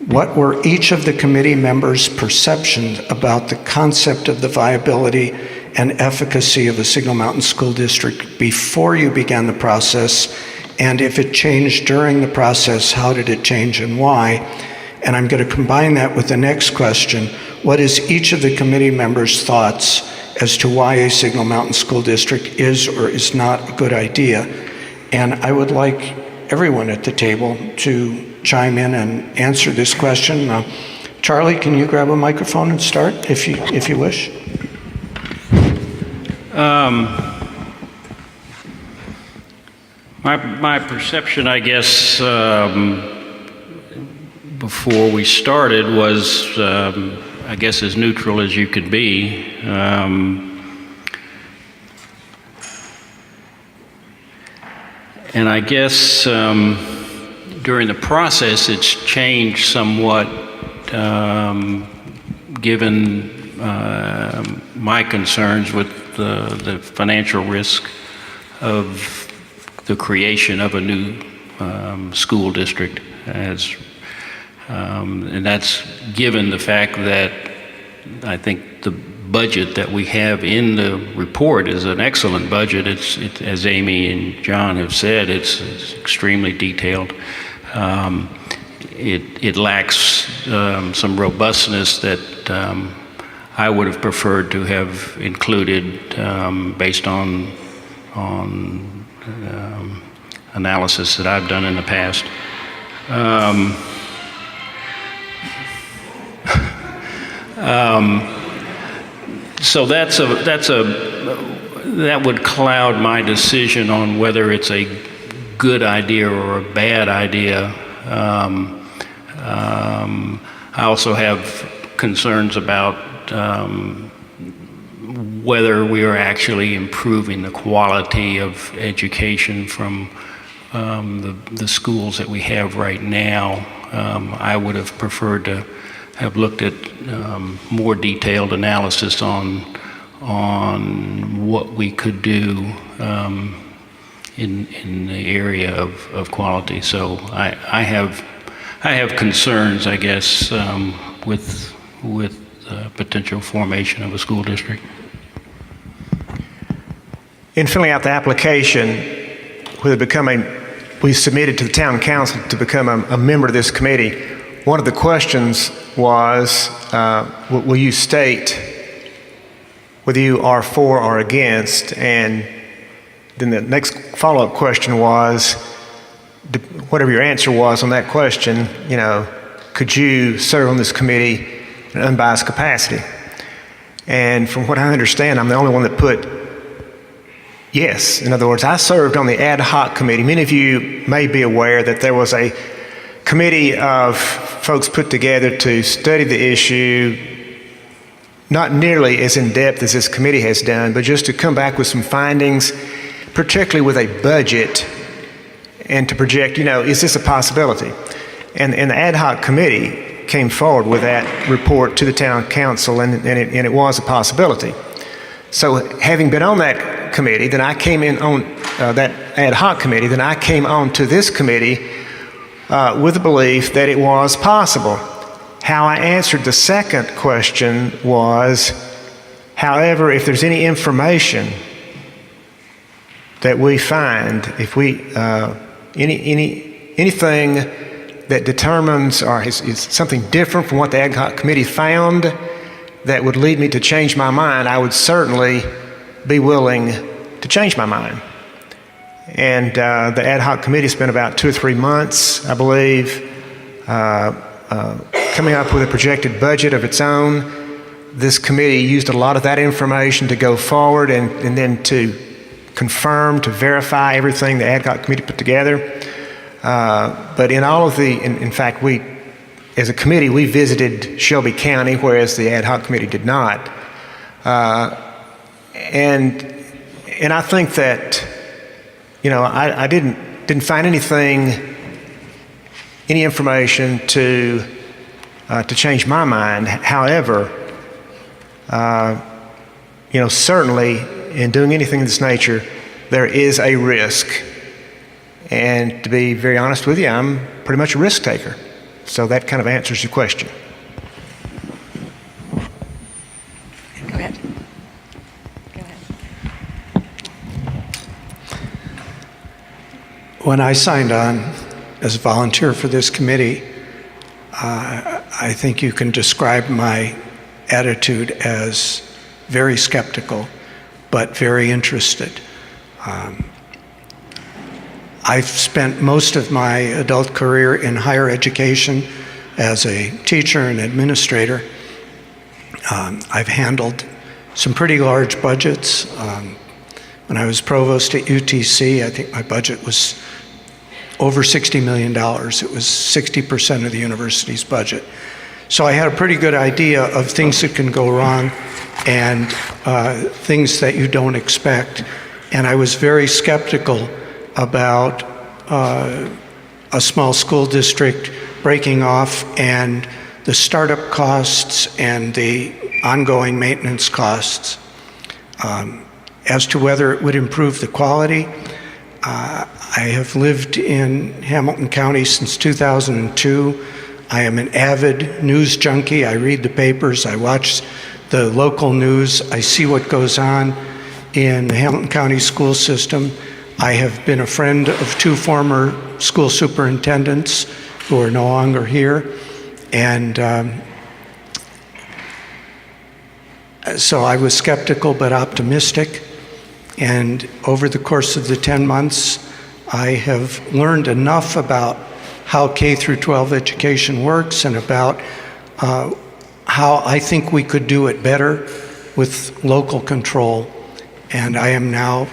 What were each of the committee members' perceptions about the concept of the viability and efficacy of the Signal Mountain School District before you began the process? And if it changed during the process, how did it change and why? And I'm going to combine that with the next question. What is each of the committee members' thoughts as to why a Signal Mountain School District is or is not a good idea? And I would like everyone at the table to chime in and answer this question. Charlie, can you grab a microphone and start if you wish? My perception, I guess, before we started was, I guess, as neutral as you could be. And I guess during the process, it's changed somewhat, given my concerns with the financial risk of the creation of a new school district, and that's given the fact that I think the budget that we have in the report is an excellent budget. As Amy and John have said, it's extremely detailed. It lacks some robustness that I would have preferred to have included based on analysis that I've done in the past. So that would cloud my decision on whether it's a good idea or a bad idea. I also have concerns about whether we are actually improving the quality of education from the schools that we have right now. I would have preferred to have looked at more detailed analysis on what we could do in the area of quality. So I have concerns, I guess, with potential formation of a school district. In filling out the application, we submitted to the town council to become a member of this committee. one of the questions was, will you state whether you are for or against? And then the next follow-up question was, whatever your answer was on that question, could you serve on this committee in an unbiased capacity? And from what I understand, I'm the only one that put yes. In other words, I served on the ad hoc committee. Many of you may be aware that there was a committee of folks put together to study the issue, not nearly as in-depth as this committee has done, but just to come back with some findings, particularly with a budget, and to project, is this a possibility? And the ad hoc committee came forward with that report to the town council, and it was a possibility. So having been on that committee, then I came in on that ad hoc committee, then I came on to this committee with the belief that it was possible. How I answered the second question was, however, if there's any information that we find, if we anything that determines or is something different from what the ad hoc committee found that would lead me to change my mind, I would certainly be willing to change my mind. And the ad hoc committee spent about 2 or 3 months, I believe, coming up with a projected budget of its own. This committee used a lot of that information to go forward and then to confirm, to verify everything the ad hoc committee put together. But in all of in fact, we, as a committee, we visited Shelby County, whereas the ad hoc committee did not. And I think that, I didn't find any information to change my mind. However, certainly in doing anything of this nature, there is a risk. And to be very honest with you, I'm pretty much a risk taker. So that kind of answers your question. Go ahead. Go ahead. When I signed on as a volunteer for this committee, I think you can describe my attitude as very skeptical, but very interested. I've spent most of my adult career in higher education as a teacher and administrator. I've handled some pretty large budgets. When I was provost at UTC, I think my budget was over $60 million. It was 60% of the university's budget. So I had a pretty good idea of things that can go wrong and things that you don't expect. And I was very skeptical about a small school district breaking off and the startup costs and the ongoing maintenance costs. As to whether it would improve the quality, I have lived in Hamilton County since 2002. I am an avid news junkie. I read the papers, I watch the local news, I see what goes on in the Hamilton County school system. I have been a friend of 2 former school superintendents who are no longer here. And so I was skeptical but optimistic. And over the course of the 10 months, I have learned enough about how K through 12 education works and about how I think we could do it better with local control. And I am now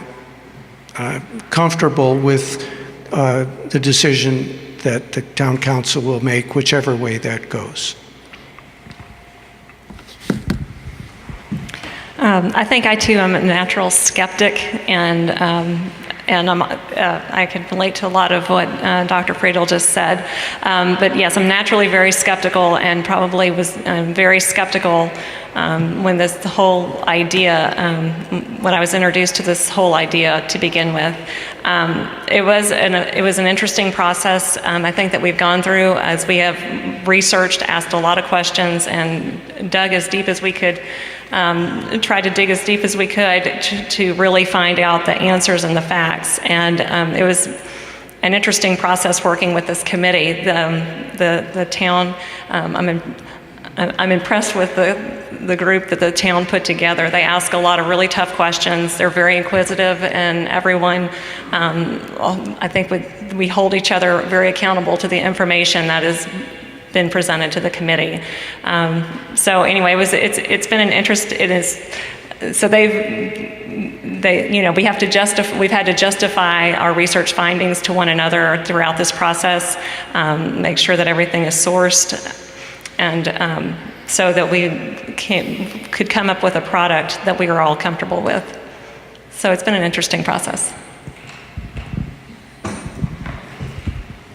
comfortable with the decision that the town council will make, whichever way that goes. I think I too am a natural skeptic, and I can relate to a lot of what Dr. Friedel just said. But yes, I'm naturally very skeptical, and probably was very skeptical when this whole idea, when I was introduced to this whole idea to begin with. It was an interesting process. I think that we've gone through, as we have researched, asked a lot of questions, and dug as deep as we could. Tried to dig as deep as we could to really find out the answers and the facts. And an interesting process working with this committee. The town, I'm impressed with the group that the town put together. They ask a lot of really tough questions. They're very inquisitive, and everyone, I think we hold each other very accountable to the information that has been presented to the committee. So anyway, it's been an interest. It is. So we've had to justify our research findings to one another throughout this process, make sure that everything is sourced, and so that we could come up with a product that we were all comfortable with. So it's been an interesting process.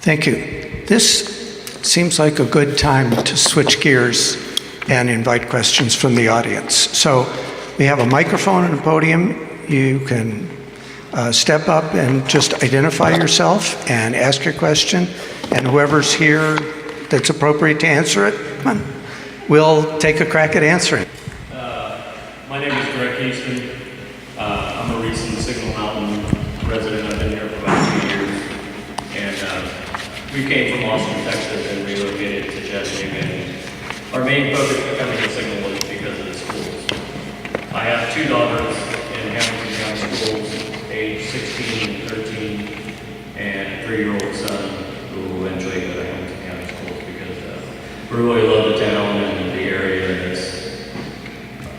Thank you. This seems like a good time to switch gears and invite questions from the audience. So we have a microphone and a podium. You can step up and just identify yourself and ask your question, and whoever's here that's appropriate to answer it, come on. We'll take a crack at answering. My name is Greg Houston. I'm a recent Signal Mountain resident. I've been here for about 2 years. And we came from Austin, Texas, and relocated to Chattanooga. And our main focus for coming to Signal was because of the schools. I have 2 daughters in Hamilton County schools, age 16 and 13, and a 3-year-old son who will eventually go to Hamilton County schools because we really love the town and the area. And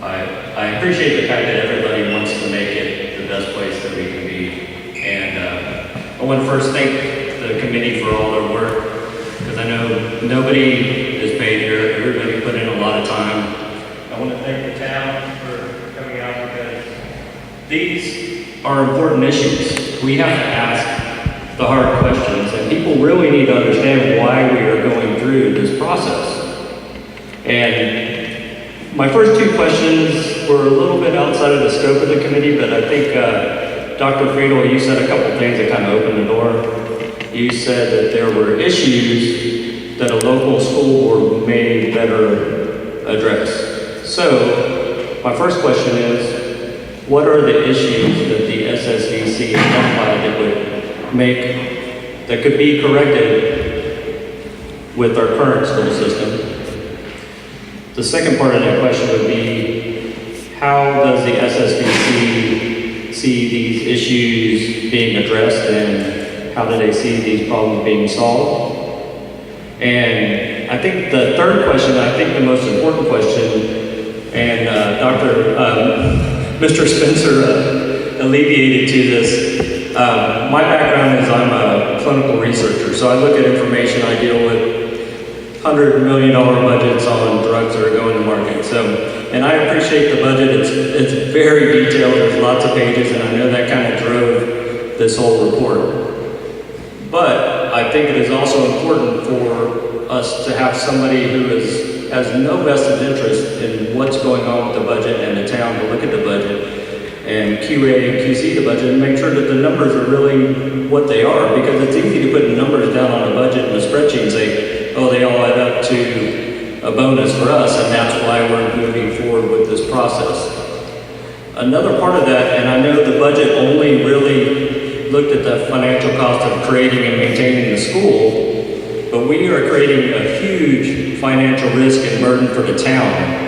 I appreciate the fact that everybody wants to make it the best place that we can be. And I want to first thank the committee for all their work, because I know nobody is paid here. Everybody put in a lot of time. I want to thank the town for coming out, because these are important issues. We have to ask the hard questions, and people really need to understand why we are going through this process. And my first 2 questions were a little bit outside of the scope of the committee, but I think Dr. Friedel, you said a couple things that kind of opened the door. You said that there were issues that a local school board may better address. So my first question is, what are the issues that the SSVC identified that could be corrected with our current school system? The second part of that question would be, how does the SSVC see these issues being addressed, and how do they see these problems being solved? And I think the third question, I think the most important question, and Mr. Spencer alleviated to this. My background is I'm a clinical researcher, so I look at information. I deal with $100 million budgets on drugs that are going to market. So, and I appreciate the budget. It's very detailed. There's lots of pages, and I know that kind of drove this whole report. But I think it is also important for us to have somebody who has no vested interest in what's going on with the budget, and the town to look at the budget and QA and QC the budget and make sure that the numbers are really what they are, because it's easy to put numbers down on a budget in a spreadsheet and say, oh, they all add up to a bonus for us, and that's why we're moving forward with this process. Another part of that, and I know the budget only really looked at the financial cost of creating and maintaining the school, but we are creating a huge financial risk and burden for the town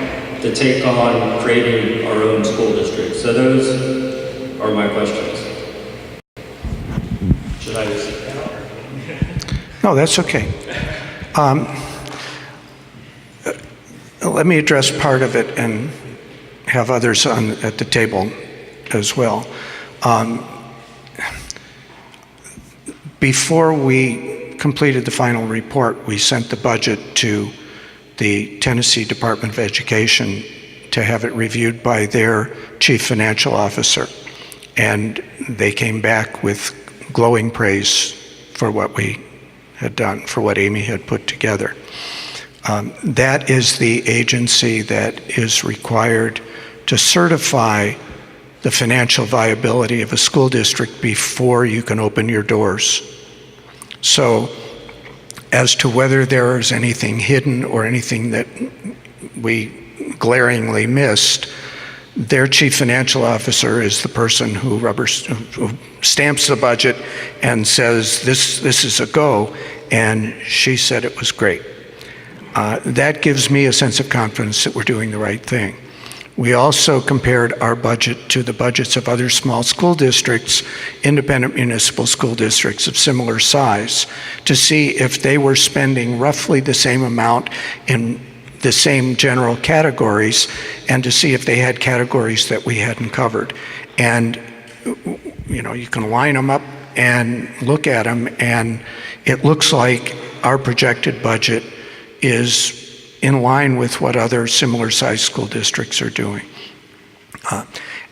to take on creating our own school district. So those are my questions. Should I just sit down? No, that's okay. Let me address part of it and have others at the table as well. Before we completed the final report, we sent the budget to the Tennessee Department of Education to have it reviewed by their chief financial officer. And they came back with glowing praise for what we had done, for what Amy had put together. That is the agency that is required to certify the financial viability of a school district before you can open your doors. So as to whether there is anything hidden or anything that we glaringly missed, their chief financial officer is the person who stamps the budget and says, this is a go, and she said it was great. That gives me a sense of confidence that we're doing the right thing. We also compared our budget to the budgets of other small school districts, independent municipal school districts of similar size, to see if they were spending roughly the same amount in the same general categories, and to see if they had categories that we hadn't covered. And you can line them up and look at them, and it looks like our projected budget is in line with what other similar-sized school districts are doing.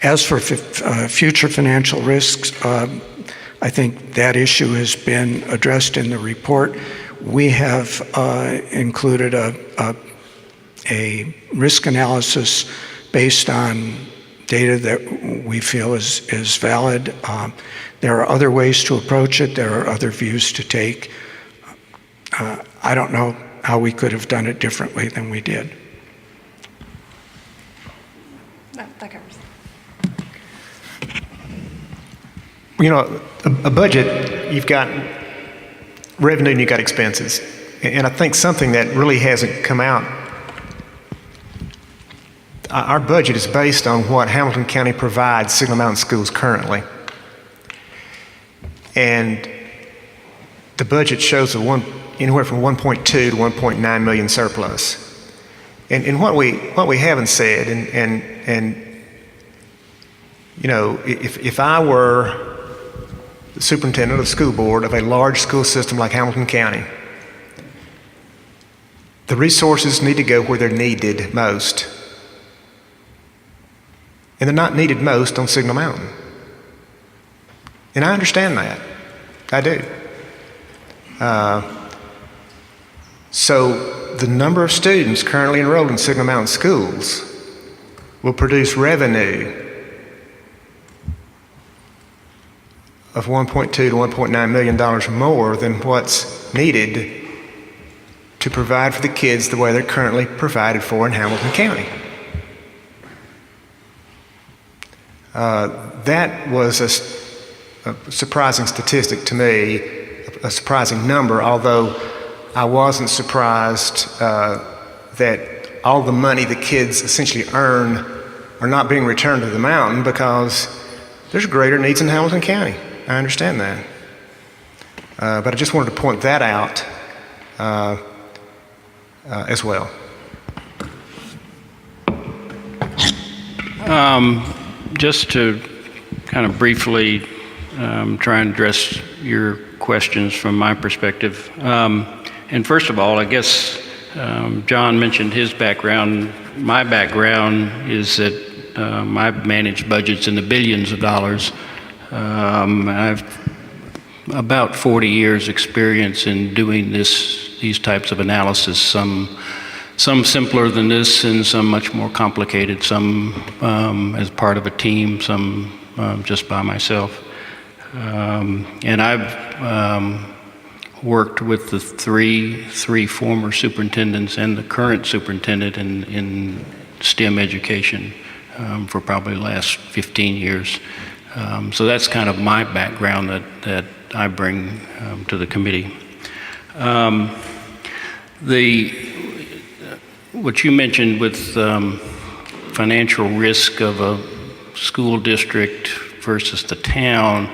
As for future financial risks, I think that issue has been addressed in the report. We have included a risk analysis based on data that we feel is valid. There are other ways to approach it. There are other views to take. I don't know how we could have done it differently than we did. No, that covers. A budget, you've got revenue and you've got expenses. And I think something that really hasn't come out, our budget is based on what Hamilton County provides Signal Mountain Schools currently. And the budget shows anywhere from 1.2 to 1.9 million surplus. And what we haven't said, if I were the superintendent of the school board of a large school system like Hamilton County, the resources need to go where they're needed most. And they're not needed most on Signal Mountain. And I understand that. I do. So the number of students currently enrolled in Signal Mountain schools will produce revenue of $1.2 to $1.9 million more than what's needed to provide for the kids the way they're currently provided for in Hamilton County. That was a surprising statistic to me, a surprising number, although I wasn't surprised that all the money the kids essentially earn are not being returned to the mountain, because there's greater needs in Hamilton County. I understand that. But I just wanted to point that out as well. Just to kind of briefly try and address your questions from my perspective. And first of all, I guess John mentioned his background. My background is that I've managed budgets in the billions of dollars. I've about 40 years experience in doing these types of analysis, some simpler than this and some much more complicated, some as part of a team, some just by myself. And I've worked with the three former superintendents and the current superintendent in STEM education for probably the last 15 years. So that's kind of my background that I bring to the committee. What you mentioned with financial risk of a school district versus the town,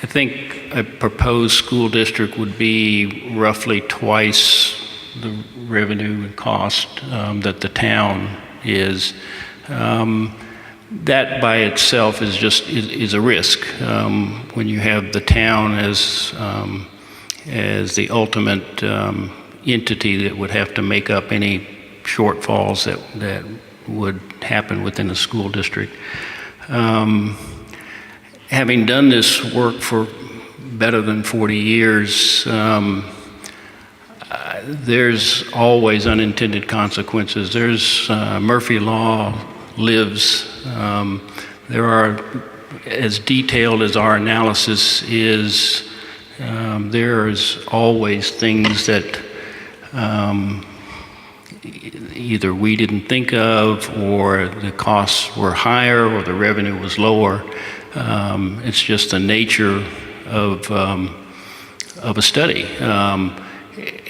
I think a proposed school district would be roughly twice the revenue and cost that the town is. That by itself is a risk. When you have the town as the ultimate entity that would have to make up any shortfalls that would happen within a school district. Having done this work for better than 40 years, there's always unintended consequences. There's Murphy Law lives. There are, as detailed as our analysis is, there is always things that either we didn't think of, or the costs were higher, or the revenue was lower. It's just the nature of a study.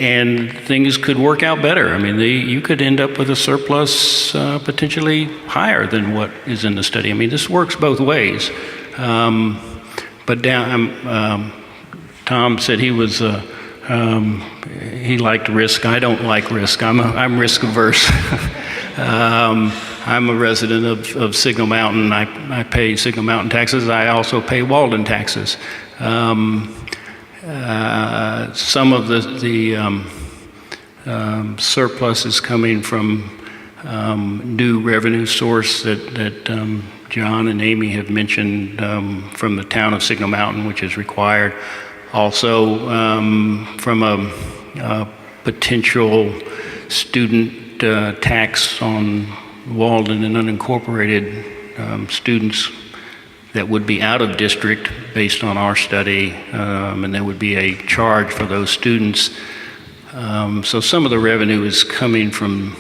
And things could work out better. I mean, you could end up with a surplus potentially higher than what is in the study. I mean, this works both ways. But Tom said he was he liked risk. I don't like risk. I'm risk averse. I'm a resident of Signal Mountain. I pay Signal Mountain taxes. I also pay Walden taxes. Some of the surplus is coming from new revenue source that John and Amy have mentioned from the town of Signal Mountain, which is required. Also from a potential student tax on Walden and unincorporated students that would be out of district based on our study, and there would be a charge for those students. So some of the revenue is coming from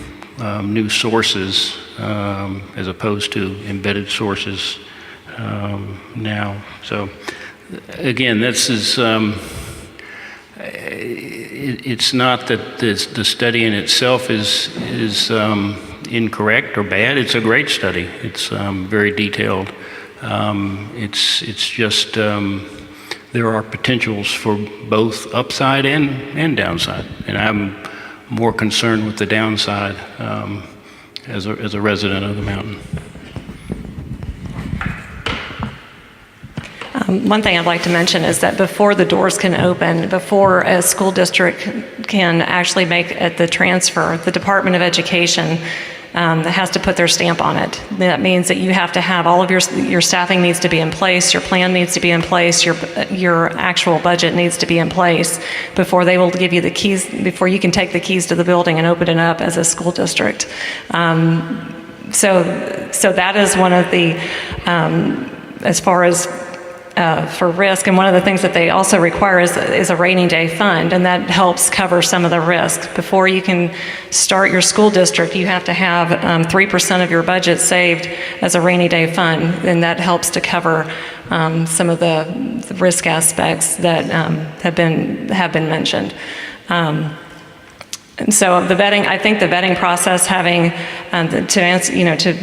new sources as opposed to embedded sources now. So again, this is, it's not that the study in itself is incorrect or bad. It's a great study. It's very detailed. It's just there are potentials for both upside and downside, and I'm more concerned with the downside as a resident of the mountain. One thing I'd like to mention is that before the doors can open, before a school district can actually make the transfer, the Department of Education has to put their stamp on it. That means that you have to have all of your staffing needs to be in place, your plan needs to be in place, your actual budget needs to be in place before they will give you the keys, before you can take the keys to the building and open it up as a school district. So that is one of the, as far as for risk, and one of the things that they also require is a rainy day fund, and that helps cover some of the risk. Before you can start your school district, you have to have 3% of your budget saved as a rainy day fund, and that helps to cover some of the risk aspects that have been mentioned. And so the vetting, I think the vetting process, having to answer,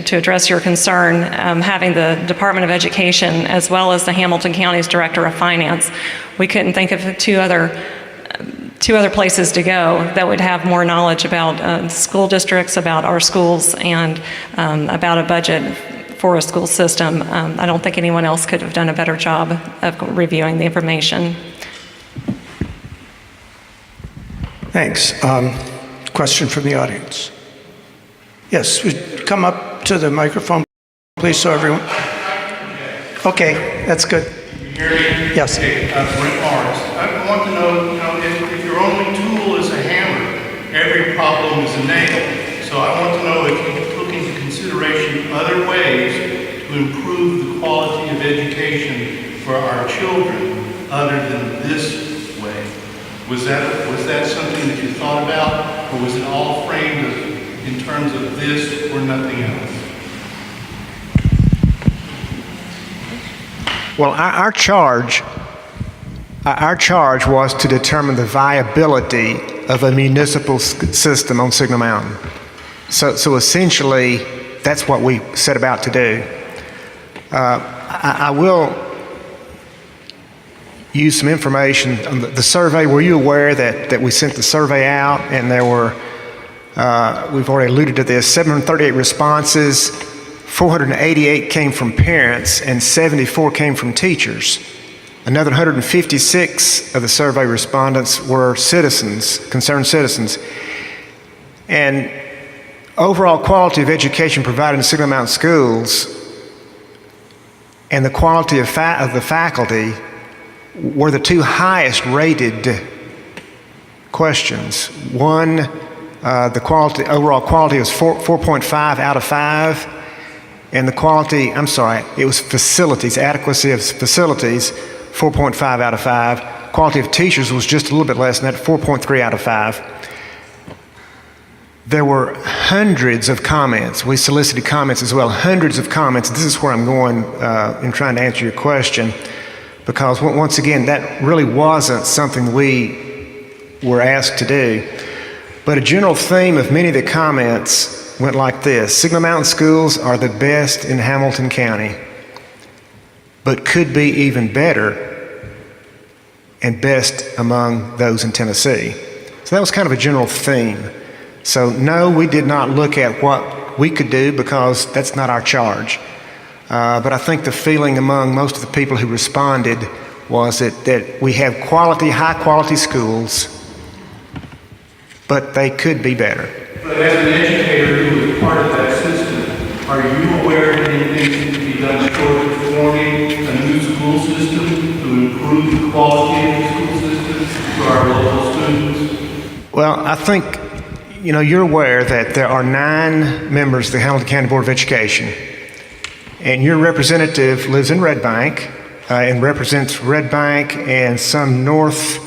to address your concern, having the Department of Education as well as the Hamilton County's Director of Finance, we couldn't think of two other places to go that would have more knowledge about school districts, about our schools, and about a budget for a school system. I don't think anyone else could have done a better job of reviewing the information. Thanks. Question from the audience. Yes, would come up to the microphone, please, so everyone. Okay, that's good. You hear me? Yes. Okay, Brent Morris. I want to know, if your only tool is a hammer, every problem is a nail. So I want to know if you took into consideration other ways to improve the quality of education for our children other than this way. Was that something that you thought about, or was it all framed in terms of this or nothing else? Well, our charge was to determine the viability of a municipal system on Signal Mountain. So essentially, that's what we set about to do. I will use some information on the survey. Were you aware that we sent the survey out, and there were, we've already alluded to this, 738 responses, 488 came from parents, and 74 came from teachers. Another 156 of the survey respondents were citizens, concerned citizens. And overall quality of education provided in Signal Mountain schools and the quality of the faculty were the two highest rated questions. One, the overall quality was 4.5 out of 5, and the quality, it was facilities, adequacy of facilities, 4.5 out of 5. Quality of teachers was just a little bit less than that, 4.3 out of 5. There were hundreds of comments. We solicited comments as well, hundreds of comments. This is where I'm going in trying to answer your question, because once again, that really wasn't something we were asked to do. But a general theme of many of the comments went like this: Signal Mountain schools are the best in Hamilton County, but could be even better and best among those in Tennessee. So that was kind of a general theme. So no, we did not look at what we could do because that's not our charge. But I think the feeling among most of the people who responded was that we have quality, high quality schools, but they could be better. But as an educator who is part of that system, are you aware of anything to be done toward forming a new school system to improve the quality of the school system for our local students? Well, I think, you're aware that there are 9 members of the Hamilton County Board of Education, and your representative lives in Red Bank and represents Red Bank and some North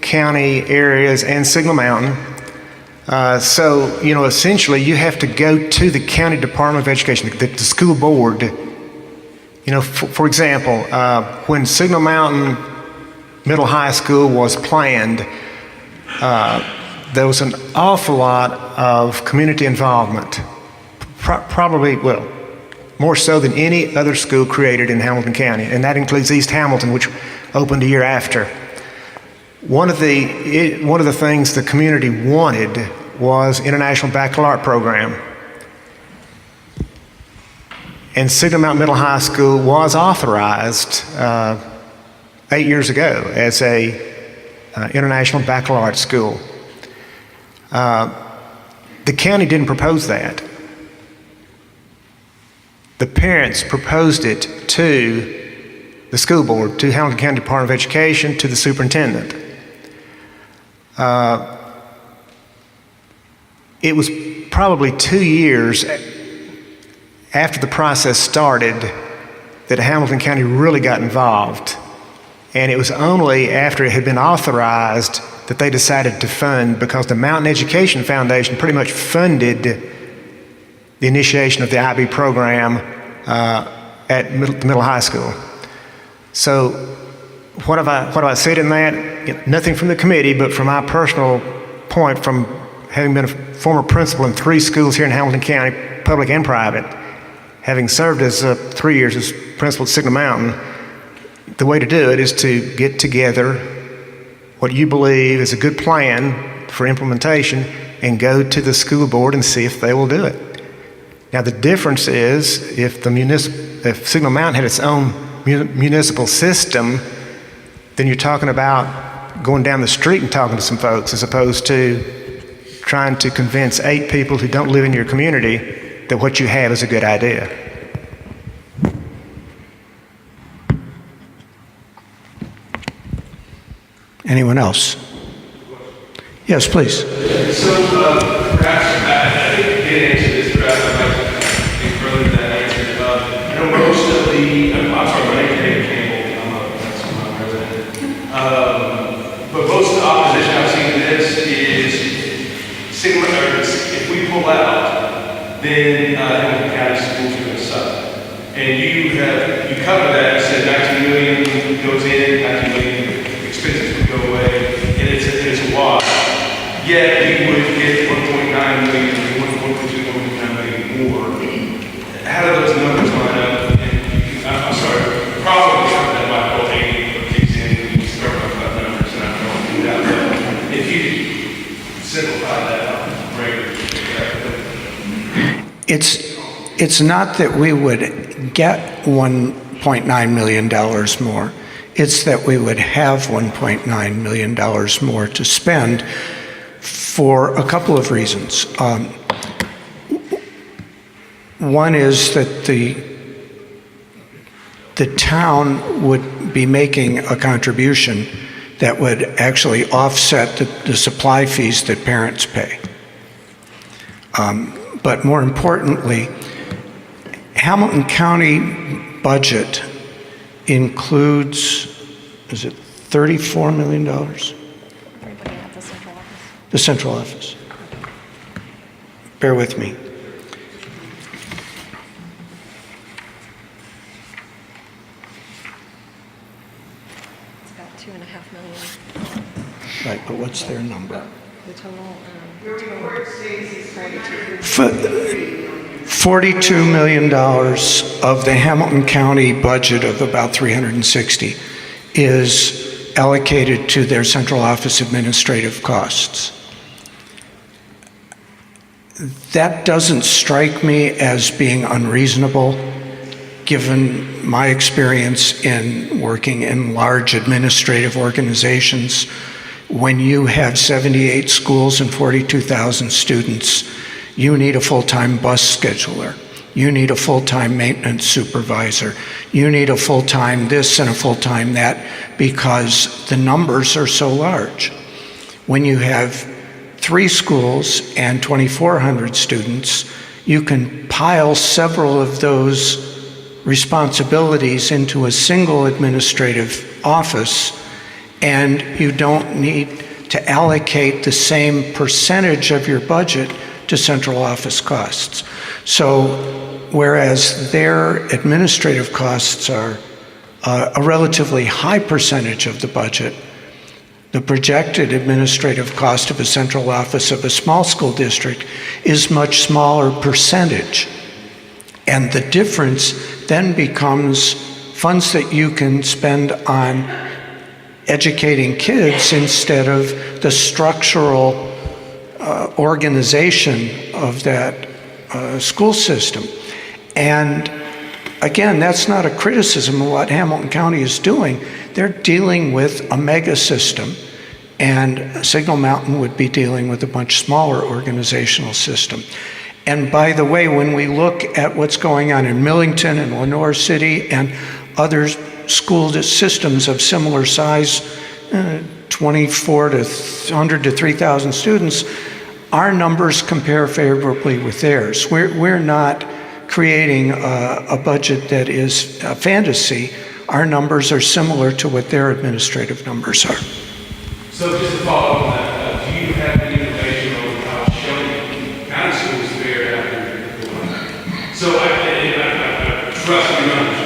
County areas and Signal Mountain. So, essentially you have to go to the County Department of Education, the school board. For example, when Signal Mountain Middle High School was planned, there was an awful lot of community involvement, probably, more so than any other school created in Hamilton County, and that includes East Hamilton, which opened a year after. One of the things the community wanted was International Baccalaureate program. And Signal Mountain Middle High School was authorized 8 years ago as a International Baccalaureate school. The county didn't propose that. The parents proposed it to the school board, to Hamilton County Department of Education, to the superintendent. It was probably 2 years after the process started that Hamilton County really got involved. And it was only after it had been authorized that they decided to fund, because the Mountain Education Foundation pretty much funded the initiation of the IB program at the middle high school. So what have I said in that? Nothing from the committee, but from my personal point, from having been a former principal in 3 schools here in Hamilton County, public and private, having served as 3 years as principal at Signal Mountain, the way to do it is to get together what you believe is a good plan for implementation and go to the school board and see if they will do it. Now the difference is if Signal Mountain had its own municipal system, then you're talking about going down the street and talking to some folks, as opposed to trying to convince 8 people who don't live in your community that what you have is a good idea. Anyone else? Yes, please. So perhaps, I think you did answer this, perhaps I'd like to think further than that answer. Most of the, I'm sorry, my name is David Campbell, that's my resident. But most of the opposition I've seen to this is Signal, or if we pull out, then Hamilton County schools are going to suck. And you covered that, you said 19 million goes in, 19 million expenses would go away, and it's a wash. Yet we would get 1.9 million, 1.9 million more. How do those numbers line up? And I'm sorry, probably that might go 80 kicks in, we start talking about numbers, and I don't want to do that. But if you simplify that out, great. It's not that we would get $1.9 million more. It's that we would have $1.9 million more to spend for a couple of reasons. One is that the town would be making a contribution that would actually offset the supply fees that parents pay. But more importantly, Hamilton County budget includes, is it $34 million? The central office. Bear with me. It's about 2.5 million. Right, but what's their number? The total, $42 million of the Hamilton County budget of about 360 is allocated to their central office administrative costs. That doesn't strike me as being unreasonable, given my experience in working in large administrative organizations. When you have 78 schools and 42,000 students, you need a full-time bus scheduler. You need a full-time maintenance supervisor. You need a full-time this and a full-time that, because the numbers are so large. When you have 3 schools and 2,400 students, you can pile several of those responsibilities into a single administrative office, and you don't need to allocate the same percentage of your budget to central office costs. So whereas their administrative costs are a relatively high percentage of the budget, the projected administrative cost of a central office of a small school district is much smaller percentage. And the difference then becomes funds that you can spend on educating kids instead of the structural organization of that school system. And again, that's not a criticism of what Hamilton County is doing. They're dealing with a mega system, and Signal Mountain would be dealing with a much smaller organizational system. And by the way, when we look at what's going on in Millington and Lenore City and other school systems of similar size, 2,400 to 3,000 students, our numbers compare favorably with theirs. We're not creating a budget that is a fantasy. Our numbers are similar to what their administrative numbers are. So just to follow up on that, do you have any information on how Shelby County schools fare after? So I trust your numbers,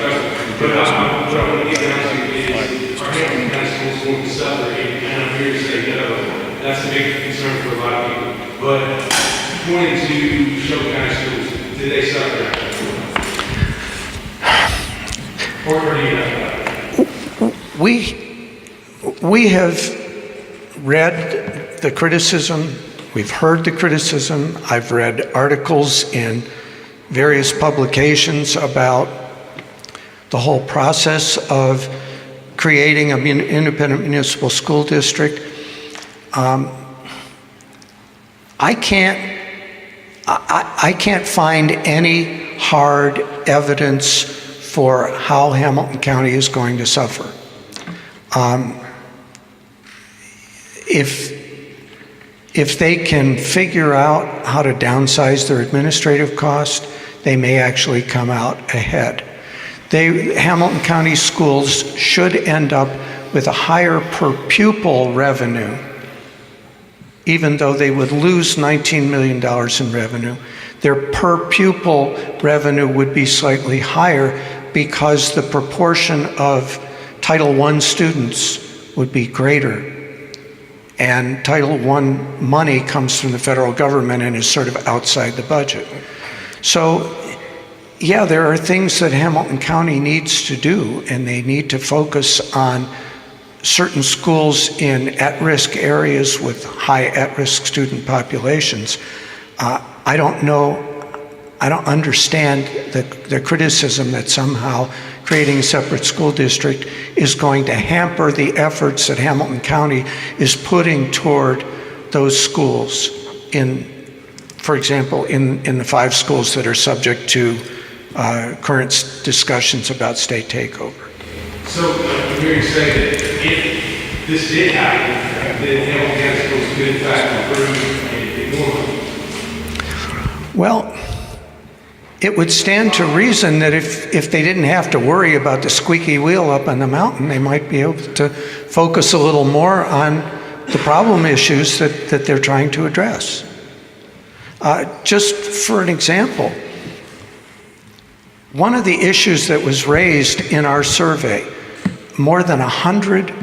but I'm trying to get down to is, are Hamilton County schools going to suffer? And I'm here to say no. That's a big concern for a lot of people. But pointing to Shelby County schools, did they suffer after? Or do you know? We have read the criticism, we've heard the criticism, I've read articles in various publications about the whole process of creating an independent municipal school district. I can't find any hard evidence for how Hamilton County is going to suffer. If they can figure out how to downsize their administrative cost, they may actually come out ahead. Hamilton County schools should end up with a higher per pupil revenue, even though they would lose $19 million in revenue. Their per pupil revenue would be slightly higher because the proportion of Title I students would be greater. And Title I money comes from the federal government and is sort of outside the budget. So, yeah, there are things that Hamilton County needs to do, and they need to focus on certain schools in at-risk areas with high at-risk student populations. I don't understand the criticism that somehow creating a separate school district is going to hamper the efforts that Hamilton County is putting toward those schools for example, in the 5 schools that are subject to current discussions about state takeover. So I'm hearing you say that if this did happen, then Hamilton County schools could in fact improve and more. Well, it would stand to reason that if they didn't have to worry about the squeaky wheel up on the mountain, they might be able to focus a little more on the problem issues that they're trying to address. Just for an example, one of the issues that was raised in our survey, more than 100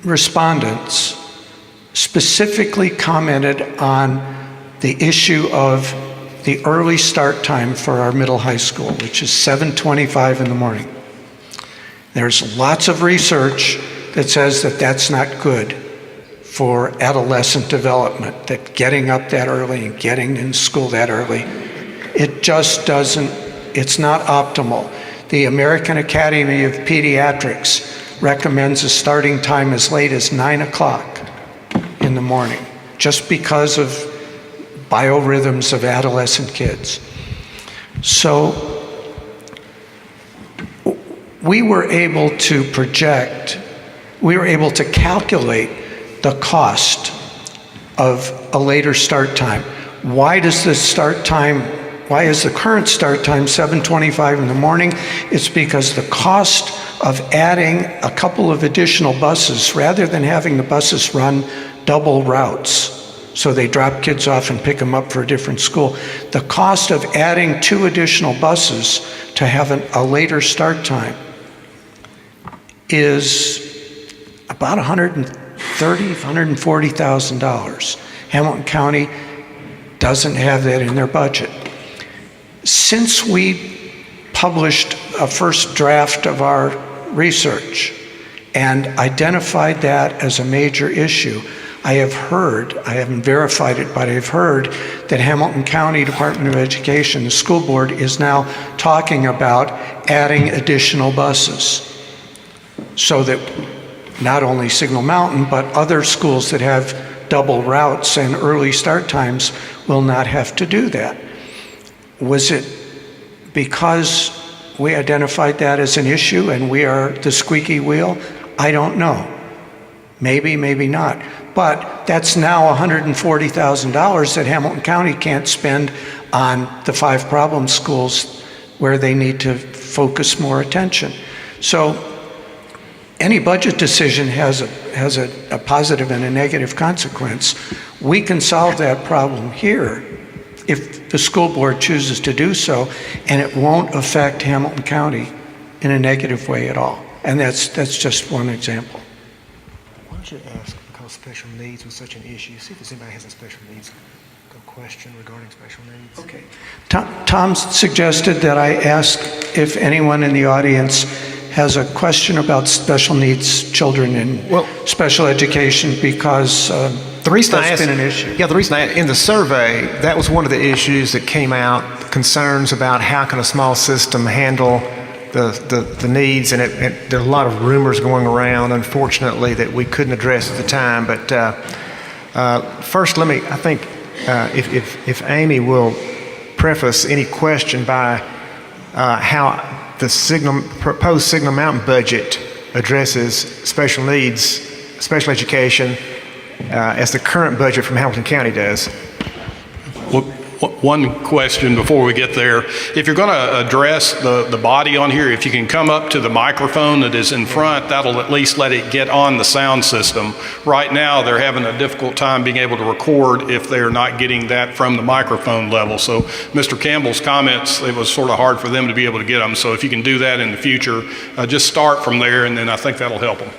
respondents specifically commented on the issue of the early start time for our middle high school, which is 7:25 in the morning. There's lots of research that says that that's not good for adolescent development, that getting up that early and getting in school that early, it just doesn't, it's not optimal. The American Academy of Pediatrics recommends a starting time as late as 9 o'clock in the morning, just because of biorhythms of adolescent kids. So we were able to project, we were able to calculate the cost of a later start time. Why is the current start time 7:25 in the morning? It's because the cost of adding a couple of additional buses, rather than having the buses run double routes, so they drop kids off and pick them up for a different school. The cost of adding 2 additional buses to have a later start time is about $140,000. Hamilton County doesn't have that in their budget. Since we published a first draft of our research and identified that as a major issue, I have heard, I haven't verified it, but I've heard that Hamilton County Department of Education, the school board, is now talking about adding additional buses so that not only Signal Mountain, but other schools that have double routes and early start times will not have to do that. Was it because we identified that as an issue and we are the squeaky wheel? I don't know. Maybe, maybe not. But that's now $140,000 that Hamilton County can't spend on the 5 problem schools where they need to focus more attention. So any budget decision has a positive and a negative consequence. We can solve that problem here if the school board chooses to do so, and it won't affect Hamilton County in a negative way at all. And that's just one example. Why don't you ask, because special needs was such an issue, see if there's anybody has a special needs question regarding special needs. Okay. Tom suggested that I ask if anyone in the audience has a question about special needs children in special education, because the reason that's been an issue. Yeah, the reason in the survey, that was one of the issues that came out, concerns about how can a small system handle the needs, and there are a lot of rumors going around, unfortunately, that we couldn't address at the time. But first, I think if Amy will preface any question by how the proposed Signal Mountain budget addresses special needs, special education, as the current budget from Hamilton County does. Well, one question before we get there. If you're going to address the body on here, if you can come up to the microphone that is in front, that'll at least let it get on the sound system. Right now, they're having a difficult time being able to record if they're not getting that from the microphone level. So Mr. Campbell's comments, it was sort of hard for them to be able to get them. So if you can do that in the future, just start from there, and then I think that'll help them.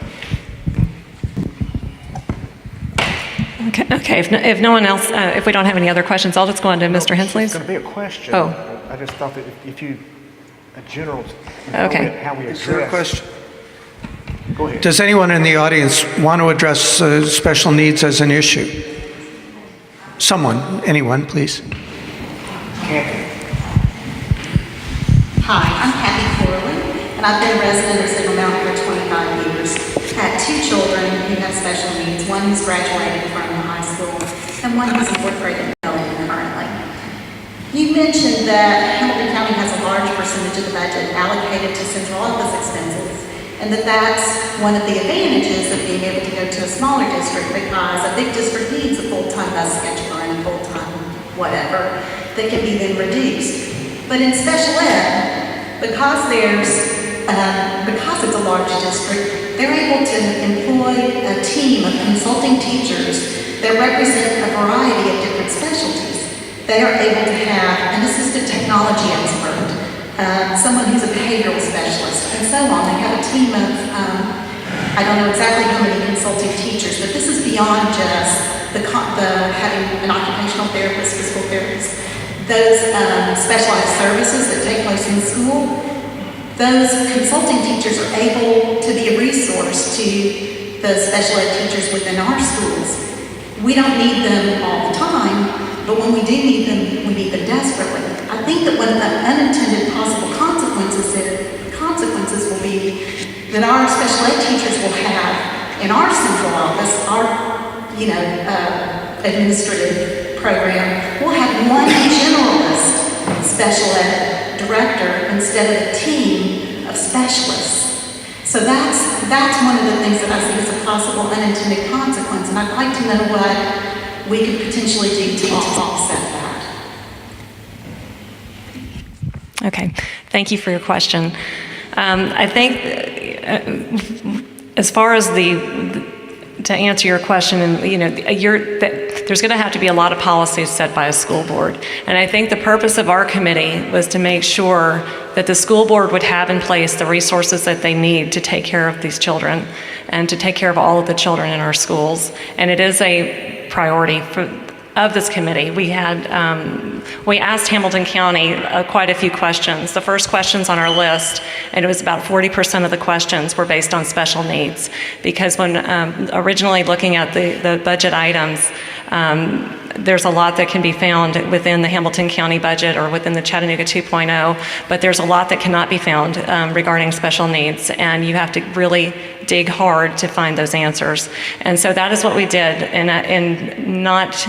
Okay. If no one else, if we don't have any other questions, I'll just go on to Mr. Hensley's. It's going to be a question. Oh. I just thought that if you, a general, Okay. how we Is there a address. question? Go ahead. Does anyone in the audience want to address special needs as an issue? Anyone, please. Hi, I'm Kathy Corley, and I've been a resident of Signal Mountain for 25 years. I have 2 children who have special needs, one who's graduating from the high school and one who's in 4th grade at Bellingham currently. You mentioned that Hamilton County has a large percentage of the budget allocated to central office expenses, and that's one of the advantages of being able to go to a smaller district, because a big district needs a full-time bus scheduler and a full-time whatever that can be then reduced. But in special ed, because it's a large district, they're able to employ a team of consulting teachers that represent a variety of different specialties. they are able to have an assistive technology expert, someone who's a behavioral specialist, and so on. They have a team of, I don't know exactly how many consulting teachers, but this is beyond just the having an occupational therapist, physical therapist. Those specialized services that take place in school, those consulting teachers are able to be a resource to the special ed teachers within our schools. We don't need them all the time, but when we do need them, we need them desperately. I think that one of the unintended possible consequences will be that our special ed teachers will have in our central office, our administrative program, we'll have one generalist special ed director instead of a team of specialists. So that's one of the things that I see as a possible unintended consequence, and I'd like to know what we could potentially do to offset that. Okay, thank you for your question. I think as far as to answer your question, and there's going to have to be a lot of policies set by a school board. And I think the purpose of our committee was to make sure that the school board would have in place the resources that they need to take care of these children and to take care of all of the children in our schools. And it is a priority of this committee. We asked Hamilton County quite a few questions. The first questions on our list, and it was about 40% of the questions, were based on special needs. Because when originally looking at the budget items, there's a lot that can be found within the Hamilton County budget or within the Chattanooga 2.0, but there's a lot that cannot be found regarding special needs, and you have to really dig hard to find those answers. And so that is what we did, and not,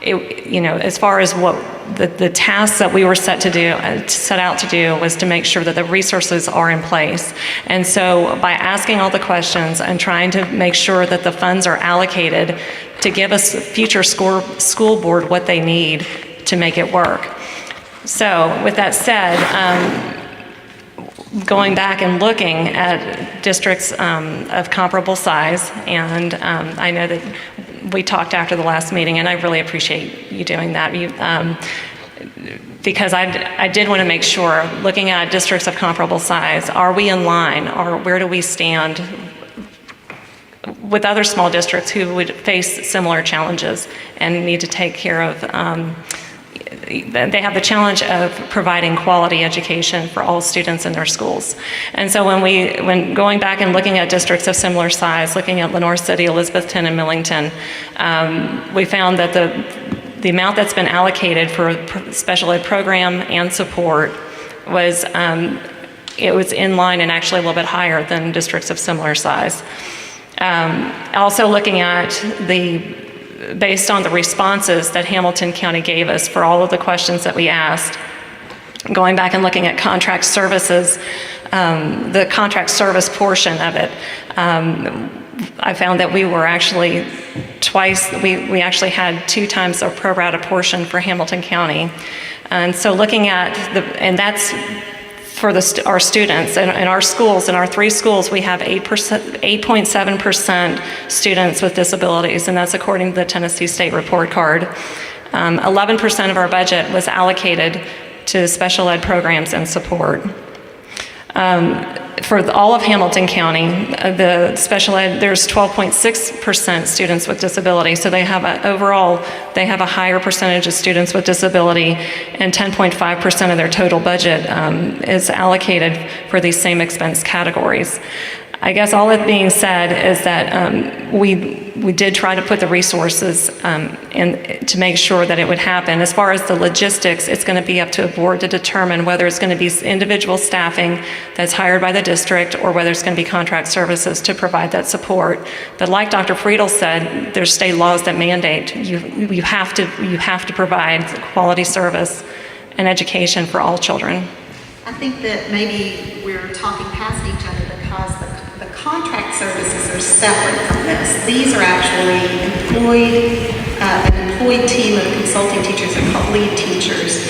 as far as what the tasks that we were set out to do was to make sure that the resources are in place. And so by asking all the questions and trying to make sure that the funds are allocated to give us future school board what they need to make it work. So with that said, going back and looking at districts of comparable size, and I know that we talked after the last meeting, and I really appreciate you doing that. Because I did want to make sure, looking at districts of comparable size, are we in line, or where do we stand with other small districts who would face similar challenges and need to take care of, they have the challenge of providing quality education for all students in their schools. And so when going back and looking at districts of similar size, looking at Lenoir City, Elizabethton, and Millington, we found that the amount that's been allocated for a special ed program and support was, it was in line and actually a little bit higher than districts of similar size. Also looking at based on the responses that Hamilton County gave us for all of the questions that we asked, going back and looking at contract services, the contract service portion of it, I found that we were actually we actually had 2 times our pro rata portion for Hamilton County. And so looking at and that's for our students. In our schools, in our 3 schools, we have 8.7% students with disabilities, and that's according to the Tennessee State Report Card. 11% of our budget was allocated to special ed programs and support. For all of Hamilton County, the special ed, there's 12.6% students with disability, so they have they have a higher percentage of students with disability, and 10.5% of their total budget is allocated for these same expense categories. I guess all that being said is that we did try to put the resources in to make sure that it would happen. As far as the logistics, it's going to be up to a board to determine whether it's going to be individual staffing that's hired by the district or whether it's going to be contract services to provide that support. But like Dr. Friedel said, there's state laws that mandate you have to provide quality service and education for all children. I think that maybe we're talking past each other because the contract services are separate from this. These are actually an employed team of consulting teachers that are called lead teachers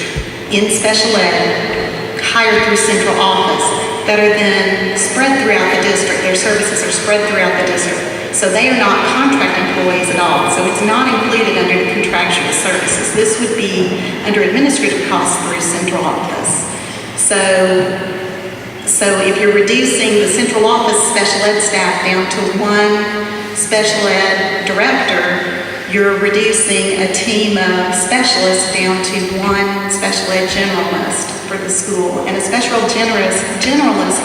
in special ed, hired through central office, that are then spread throughout the district. Their services are spread throughout the district. So they are not contract employees. employees at all. So it's not included under the contractual services. This would be under administrative costs through central office. So if you're reducing the central office special ed staff down to one special ed director, you're reducing a team of specialists down to one special ed generalist for the school. And a special ed generalist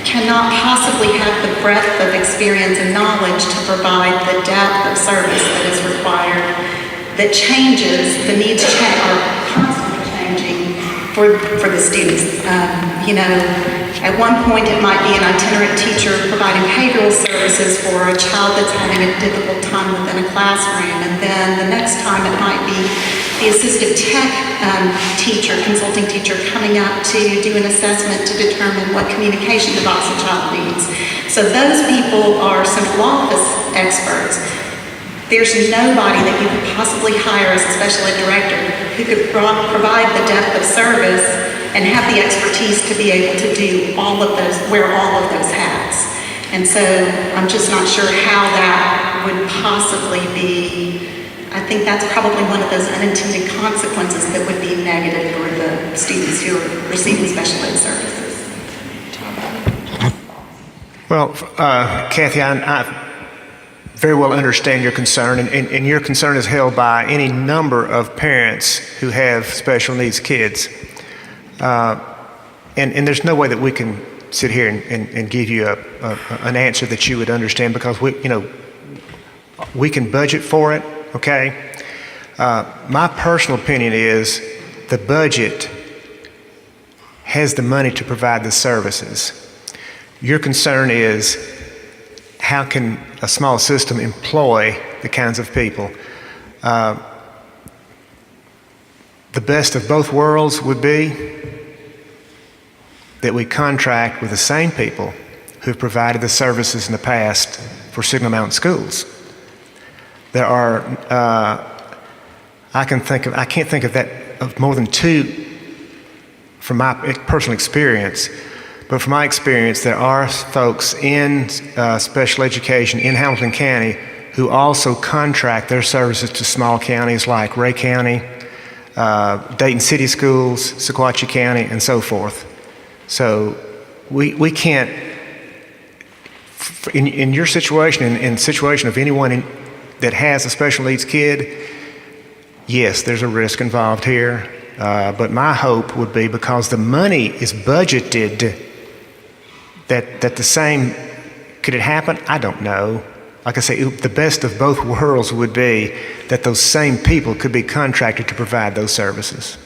cannot possibly have the breadth of experience and knowledge to provide the depth of service that is required, that changes, the needs are constantly changing for the students. At one point it might be an itinerant teacher providing behavioral services for a child that's having a difficult time within a classroom, and then the next time it might be the assistive tech teacher, consulting teacher coming up to do an assessment to determine what communication device a child needs. So those people are central office experts. There's nobody that you could possibly hire as a special ed director who could provide the depth of service and have the expertise to be able to do all of those, wear all of those hats. And so I'm just not sure how that would possibly be. I think that's probably one of those unintended consequences that would be negative for the students who are receiving special ed services. Well, Kathy, I very well understand your concern, and your concern is held by any number of parents who have special needs kids. And there's no way that we can sit here and give you an answer that you would understand, because we can budget for it, okay? My personal opinion is the budget has the money to provide the services. Your concern is how can a small system employ the kinds of people? The best of both worlds would be that we contract with the same people who have provided the services in the past for Signal Mountain schools. There are, I can't think of more than two from my personal experience, but from my experience, there are folks in special education in Hamilton County who also contract their services to small counties like Ray County, Dayton City Schools, Sequatchie County, and so forth. So we can't, in your situation, in the situation of anyone that has a special needs kid, yes, there's a risk involved here. But my hope would be, because the money is budgeted, that the same, could it happen? I don't know. Like I say, the best of both worlds would be that those same people could be contracted to provide those services.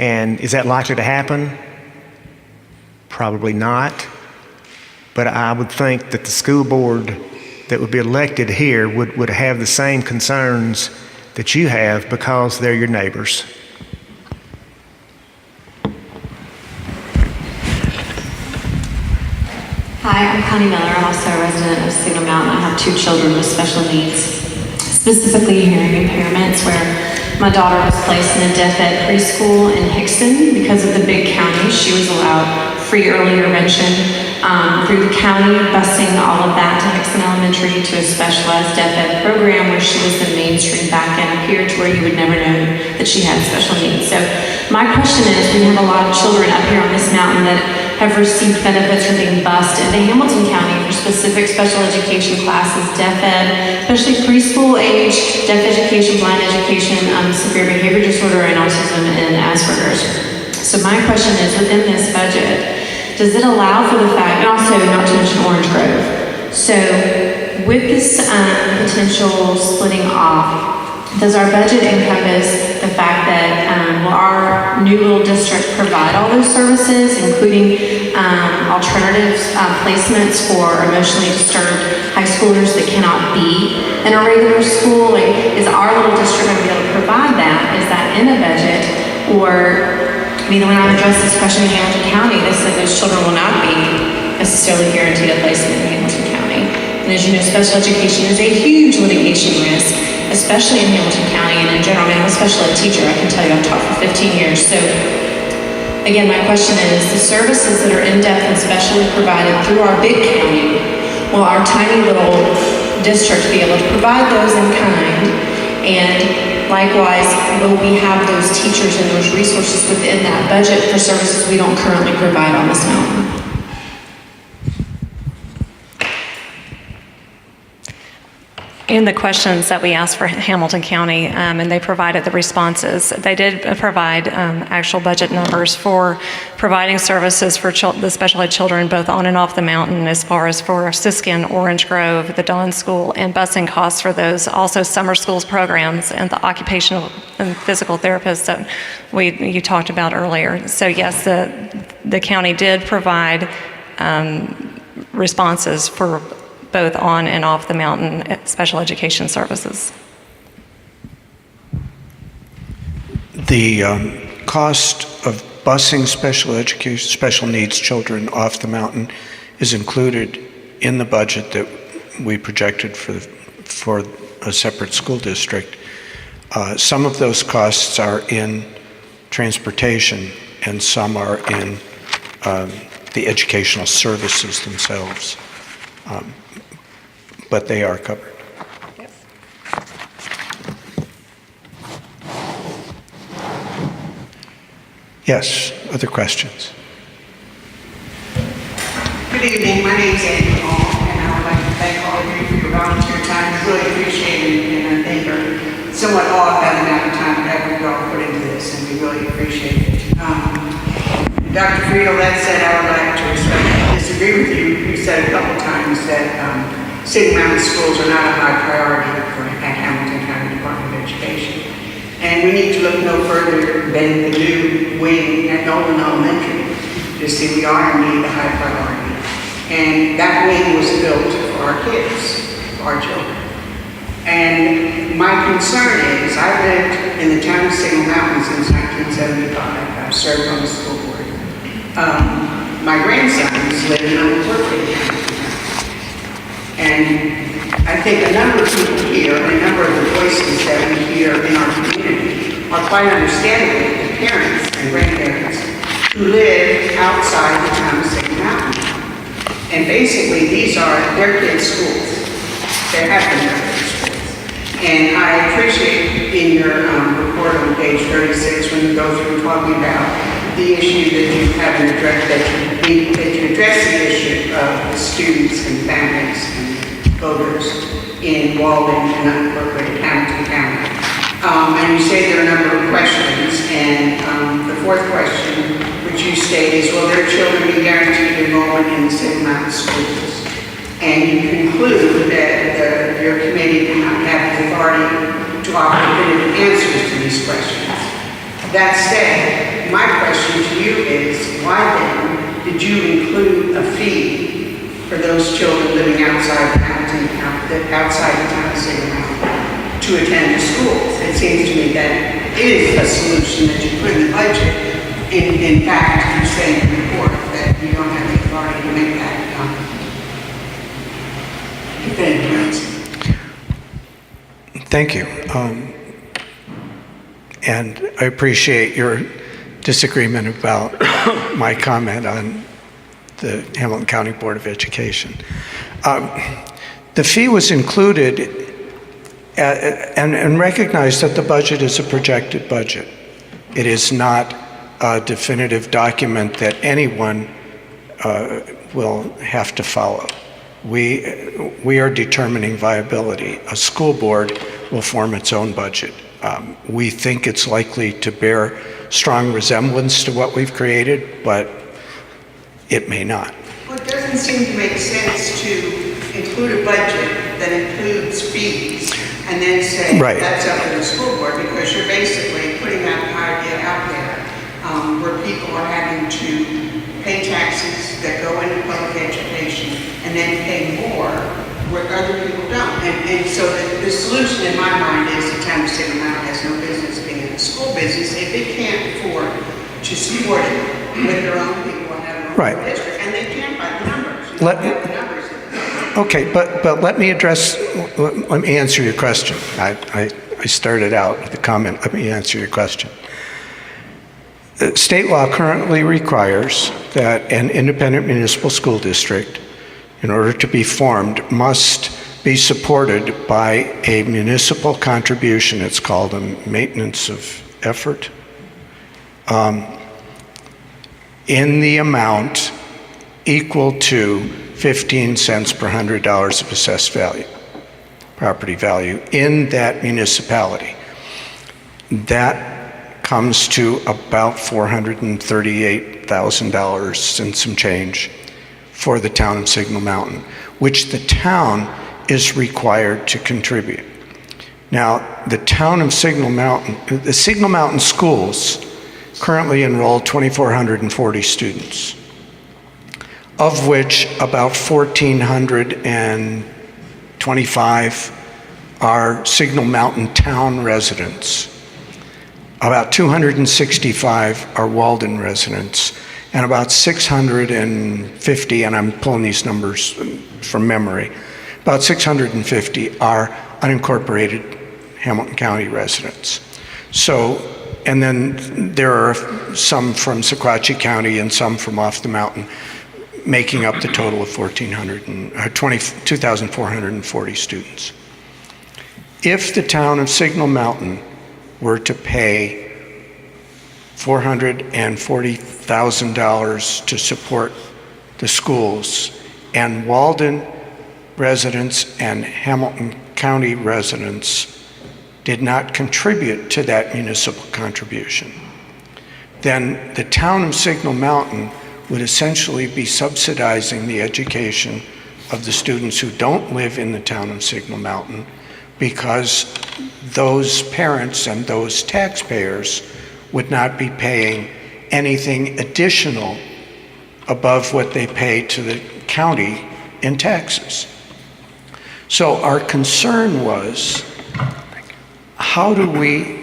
And is that likely to happen? Probably not. But I would think that the school board that would be elected here would have the same concerns that you have, because they're your neighbors. Hi, I'm Connie Miller. I'm also a resident of Signal Mountain. I have 2 children with special needs, specifically hearing impairments, where my daughter was placed in a deaf ed preschool in Hickston. Because of the big county, she was allowed free early intervention through the county, busing all of that to Hickston Elementary to a specialized deaf ed program where she was the mainstream back end up here, to where you would never know that she had special needs. So my question is, we have a lot of children up here on this mountain that have received benefits from being bused into Hamilton County for specific special education classes, deaf ed, especially preschool age, deaf education, blind education, severe behavior disorder, and autism and Asperger's. So my question is, within this budget, does it allow for the fact, and also not to mention Orange Grove, so with this potential splitting off, does our budget encompass the fact that will our new little district provide all those services, including alternative placements for emotionally disturbed high schoolers that cannot be in a regular school? Like, is our little district going to be able to provide that? Is that in a budget? Or, I mean, when I addressed this question in Hamilton County, they said those children will not be necessarily guaranteed a placement in Hamilton County. And as you know, special education is a huge litigation risk, especially in Hamilton County and in general. I mean, I'm a special ed teacher. I can tell you I've taught for 15 years. So again, my question is, the services that are in-depth and specially provided through our big county, will our tiny little district be able to provide those in kind, and likewise, will we have those teachers and those resources within that budget for services we don't currently provide on this mountain? In the questions that we asked for Hamilton County, and they provided the responses, they did provide actual budget numbers for providing services for the special ed children both on and off the mountain, as far as for Siskin, Orange Grove, the Dawn School, and busing costs for those. Also summer schools programs and the occupational and physical therapists that you talked about earlier. So yes, the county did provide responses for both on and off the mountain special education services. The cost of busing special needs children off the mountain is included in the budget that we projected for a separate school district. Some of those costs are in transportation, and some are in the educational services themselves. But they are covered. Yes. Yes, other questions? Good evening, my name is Andy Hall, and I would like to thank all of you for your volunteer time. I really appreciate it, and I think are somewhat awed by the amount of time that we all put into this, and we really appreciate it. Dr. Friedel, that said, I would like to respectfully disagree with you. You said a couple times that Signal Mountain schools are not a high priority at Hamilton County Department of Education. And we need to look no further than the new wing at Nolan Elementary to see we are indeed a high priority. And that wing was built for our kids, for our children. And my concern is, I've lived in the town of Signal Mountain since 1975. I've served on the school board. My grandsons live in unincorporated Hamilton. And I think a number of people here, and a number of the voices that we hear in our community are quite understandable to parents and grandparents who live outside the town of Signal Mountain. And basically, these are their kids' schools. They have been their kids' schools. And I appreciate in your report on page 36 when you go through talking about the issue that you haven't addressed, that you address the issue of the students and families and voters in Walden and unincorporated Hamilton County. And you say there are a number of questions, and the fourth question, which you state, is will their children be guaranteed enrollment in the Signal Mountain schools? And you conclude that your committee did not have the authority to offer definitive answers to these questions. That said, my question to you is, why then did you include a fee for those children living outside the town of Signal Mountain to attend the schools? It seems to me that is a solution that you put in the budget. In fact, you say in the report that you don't have the authority to make that definitive answer. Thank you. And I appreciate your disagreement about my comment on the Hamilton County Board of Education. The fee was included and recognize that the budget is a projected budget. It is not a definitive document that anyone will have to follow. We are determining viability. A school board will form its own budget. We think it's likely to bear strong resemblance to what we've created, but it may not. Well, it doesn't seem to make sense to include a budget that includes fees and then say Right. that's up to the school board, because you're basically putting that idea out there where people are having to pay taxes that go into public education and then pay more where other people don't. And so the solution in my mind is the town of Signal Mountain has no business being in the school business if it can't afford to support it with their own people and have their own Right. district. And they can't by the numbers. Okay, but let me answer your question. I started out with a comment. Let me answer your question. State law currently requires that an independent municipal school district, in order to be formed, must be supported by a municipal contribution. It's called a maintenance of effort, in the amount equal to 15 cents per $100 of assessed value, property value in that municipality. That comes to about $438,000 and some change for the town of Signal Mountain, which the town is required to contribute. Now, the town of Signal Mountain, the Signal Mountain schools currently enroll 2,440 students, of which about 1,425 are Signal Mountain town residents. About 265 are Walden residents, and about 650, and I'm pulling these numbers from memory, about 650 are unincorporated Hamilton County residents. So, and then there are some from Sequatchie County and some from off the mountain, making up the total of 2,440 students. If the town of Signal Mountain were to pay $440,000 to support the schools, and Walden residents and Hamilton County residents did not contribute to that municipal contribution, then the town of Signal Mountain would essentially be subsidizing the education of the students who don't live in the town of Signal Mountain, because those parents and those taxpayers would not be paying anything additional above what they pay to the county in taxes. So our concern was, how do we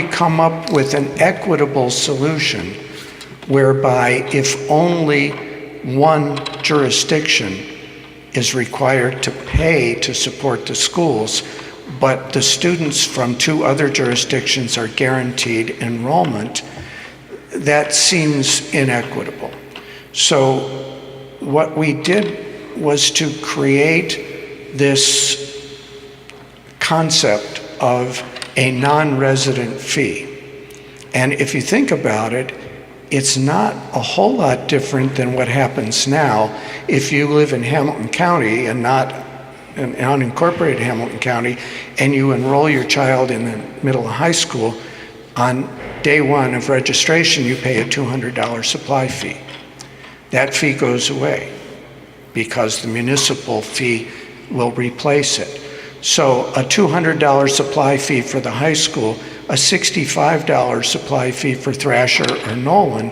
come up with an equitable solution whereby if only one jurisdiction is required to pay to support the schools, but the students from two other jurisdictions are guaranteed enrollment? That seems inequitable. So what we did was to create this concept of a non-resident fee. And if you think about it, it's not a whole lot different than what happens now if you live in Hamilton County and not in unincorporated Hamilton County, and you enroll your child in the middle of high school. On day one of registration, you pay a $200 supply fee. That fee goes away because the municipal fee will replace it. So a $200 supply fee for the high school, a $65 supply fee for Thrasher or Nolan,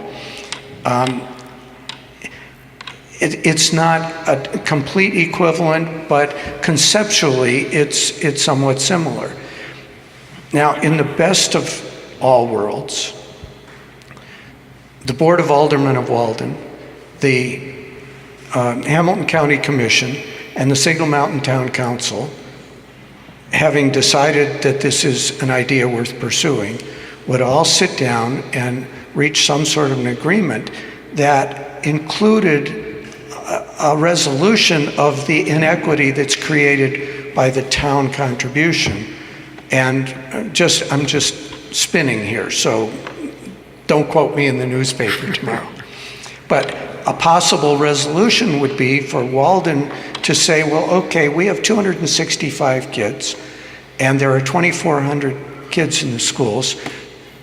it's not a complete equivalent, but conceptually it's somewhat similar. Now, in the best of all worlds, the Board of Aldermen of Walden, the Hamilton County Commission, and the Signal Mountain Town Council, having decided that this is an idea worth pursuing, would all sit down and reach some sort of an agreement that included a resolution of the inequity that's created by the town contribution. And I'm just spinning here, so don't quote me in the newspaper tomorrow. But a possible resolution would be for Walden to say, well, okay, we have 265 kids, and there are 2,400 kids in the schools.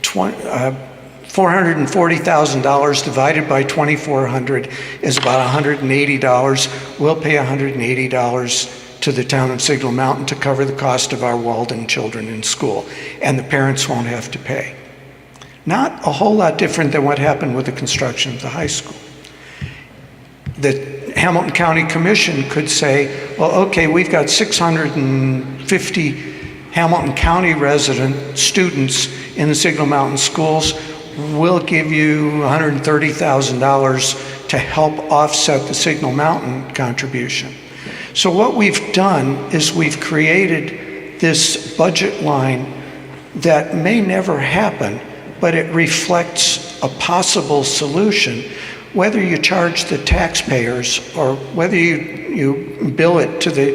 $440,000 divided by 2,400 is about $180. We'll pay $180 to the town of Signal Mountain to cover the cost of our Walden children in school, and the parents won't have to pay. Not a whole lot different than what happened with the construction of the high school. The Hamilton County Commission could say, well, okay, we've got 650 Hamilton County resident students in the Signal Mountain schools. We'll give you $130,000 to help offset the Signal Mountain contribution. So what we've done is we've created this budget line that may never happen, but it reflects a possible solution whether you charge the taxpayers or whether you bill it to the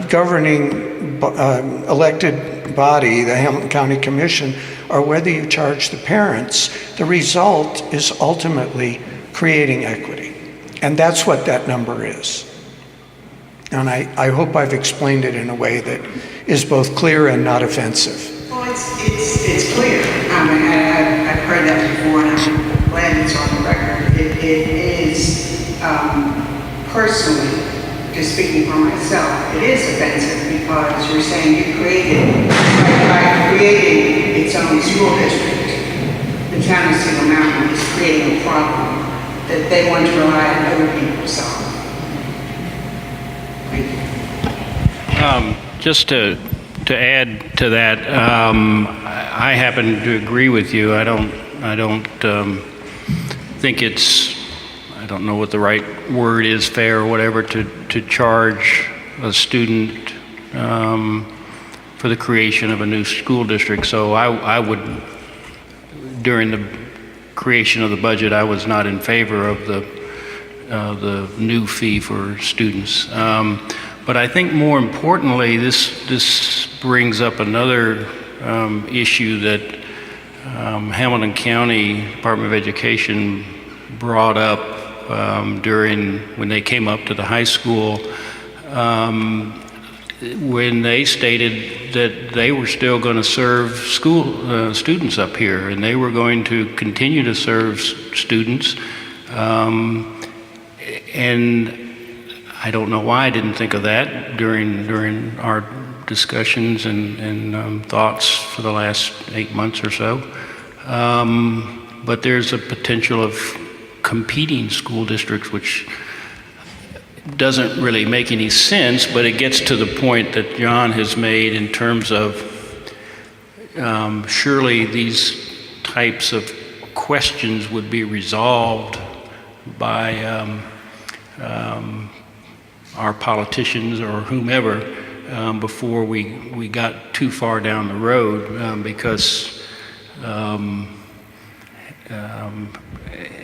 governing elected body, the Hamilton County Commission, or whether you charge the parents, the result is ultimately creating equity. And that's what that number is. And I hope I've explained it in a way that is both clear and not offensive. Well, it's clear. I mean, I've heard that before, and I'm glad it's on the record. It is, personally, just speaking for myself, it is offensive because you're saying you created, by creating its own school district, the town of Single Mountain is creating a problem that they want to rely on other people to solve. Thank you. Just to add to that, I happen to agree with you. I don't think it's, I don't know what the right word is, fair or whatever, to charge a student for the creation of a new school district. So I would, during the creation of the budget, I was not in favor of the new fee for students. But I think more importantly, this brings up another issue that Hamilton County Department of Education brought up when they came up to the high school, when they stated that they were still going to serve students up here, and they were going to continue to serve students. And I don't know why I didn't think of that during our discussions and thoughts for the last 8 months or so. But there's a potential of competing school districts, which doesn't really make any sense, but it gets to the point that John has made in terms of surely these types of questions would be resolved by our politicians or whomever before we got too far down the road, because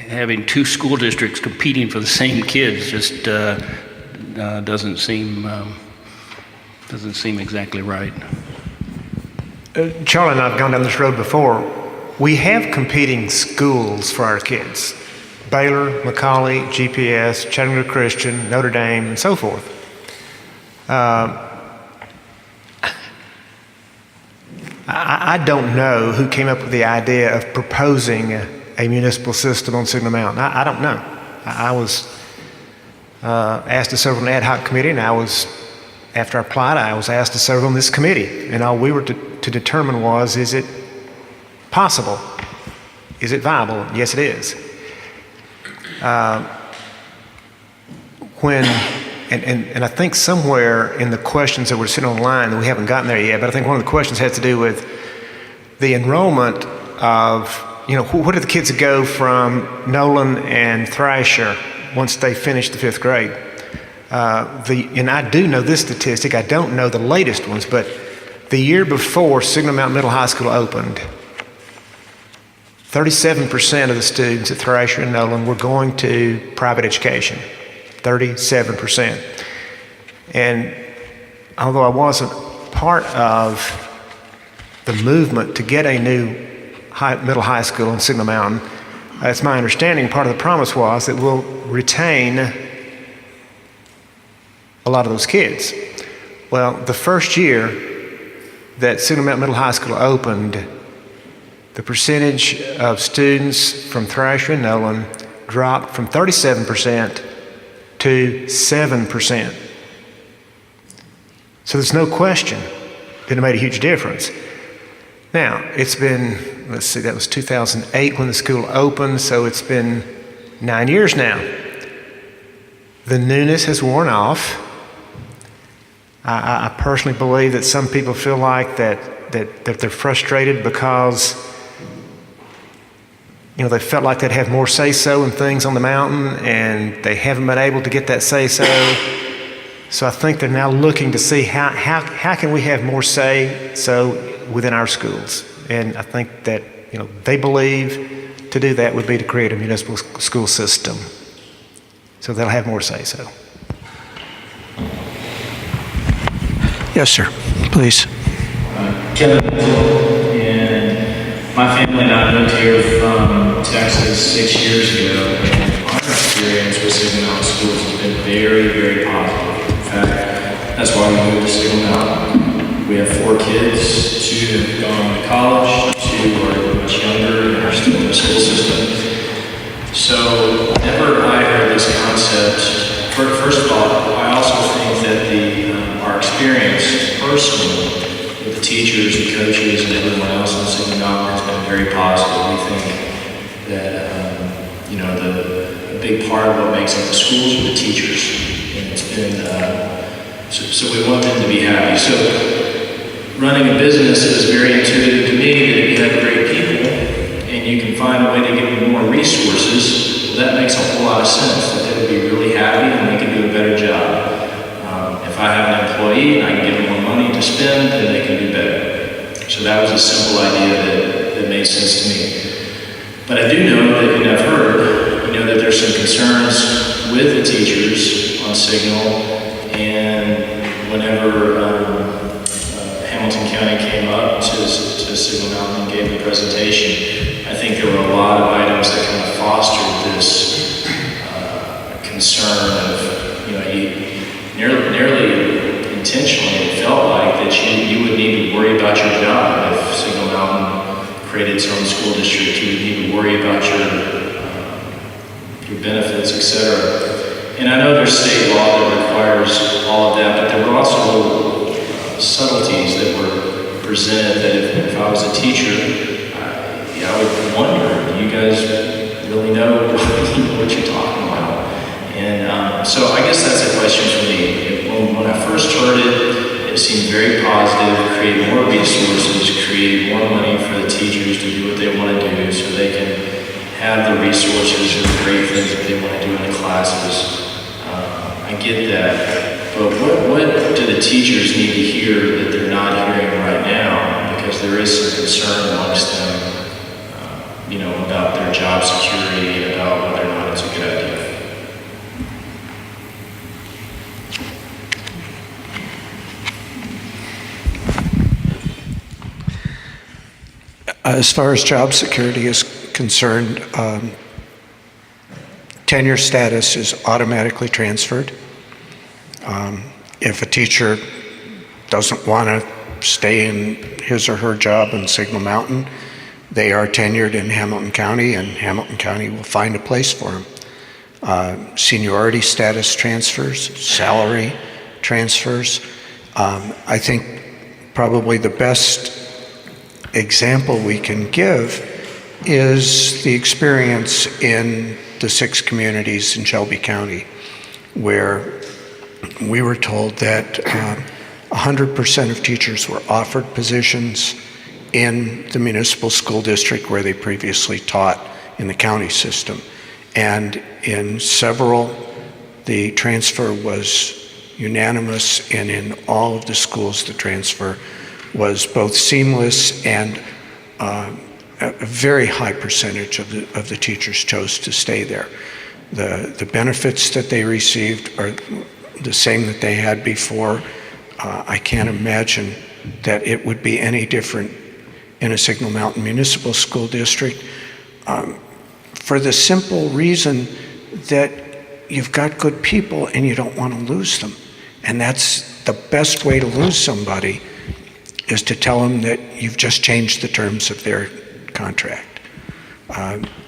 having two school districts competing for the same kids just doesn't seem exactly right. Charlie and I have gone down this road before. We have competing schools for our kids. Baylor, Macaulay, GPS, Chattanooga Christian, Notre Dame, and so forth. I don't know who came up with the idea of proposing a municipal system on Signal Mountain. I don't know. I was asked to serve on an ad hoc committee, and after I applied, I was asked to serve on this committee. And all we were to determine was, is it possible? Is it viable? Yes, it is. And I think somewhere in the questions that were sitting online, that we haven't gotten there yet, but I think one of the questions has to do with the enrollment of, where do the kids go from Nolan and Thrasher once they finish the 5th grade? And I do know this statistic, I don't know the latest ones, but the year before Signal Mountain Middle High School opened, 37% of the students at Thrasher and Nolan were going to private education. 37%. And although I wasn't part of the movement to get a new middle high school in Signal Mountain, it's my understanding part of the promise was that we'll retain a lot of those kids. Well, the first year that Signal Mountain Middle High School opened, the percentage of students from Thrasher and Nolan dropped from 37% to 7%. So there's no question that it made a huge difference. Now, it's been, let's see, that was 2008 when the school opened, so it's been 9 years now. The newness has worn off. I personally believe that some people feel like that they're frustrated because they felt like they'd have more say-so in things on the mountain, and they haven't been able to get that say-so. So I think they're now looking to see how can we have more say-so within our schools. And I think that, they believe to do that would be to create a municipal school system. So they'll have more say-so. Yes, sir. Please. Kevin, and my family and I moved here from Texas 6 years ago, and our experience with Signal Mountain Schools has been very, very positive. In fact, that's why we moved to Signal Mountain. We have 4 kids, 2 have gone to college, 2 are much younger and are still in the school system. So whenever I heard this concept, first of all, I also think that our experience personally with the teachers and coaches and everyone else in Signal Mountain has been very positive. We think that a big part of what makes up the schools are the teachers, and it's been so we want them to be happy. So running a business, it was very intuitive to me that if you have great people and you can find a way to give them more resources, well, that makes a whole lot of sense. That they would be really happy and they can do a better job. If I have an employee and I can give them more money to spend, then they can do better. So that was a simple idea that made sense to me. But I do know that, and I've heard, that there's some concerns with the teachers on Signal, and whenever Hamilton County came up to Signal Mountain and gave the presentation, I think there were a lot of items that kind of fostered this concern of, nearly intentionally, it felt like that you would need to worry about your job. If Signal Mountain created its own school district, you would need to worry about your benefits, etc. And I know there's state law that requires all of that, but there were also little subtleties that were presented that if I was a teacher, I would wonder, do you guys really know what you're talking about? And so I guess that's a question for me. When I first heard it, it seemed very positive, create more resources, create more money for the teachers to do what they want to do so they can have the resources or the great things that they want to do in the classes. I get that. But what do the teachers need to hear that they're not hearing right now? Because there is some concern amongst them, about their job security and about whether or not it's a good idea. As far as job security is concerned, tenure status is automatically transferred. If a teacher doesn't want to stay in his or her job in Signal Mountain, they are tenured in Hamilton County, and Hamilton County will find a place for them. Seniority status transfers, salary transfers. I think probably the best example we can give is the experience in the 6 communities in Shelby County, where we were told that 100% of teachers were offered positions in the municipal school district where they previously taught in the county system. And in several, the transfer was unanimous, and in all of the schools, the transfer was both seamless, and a very high percentage of the teachers chose to stay there. The benefits that they received are the same that they had before. I can't imagine that it would be any different in a Signal Mountain Municipal School District, for the simple reason that you've got good people and you don't want to lose them. And that's the best way to lose somebody, is to tell them that you've just changed the terms of their contract.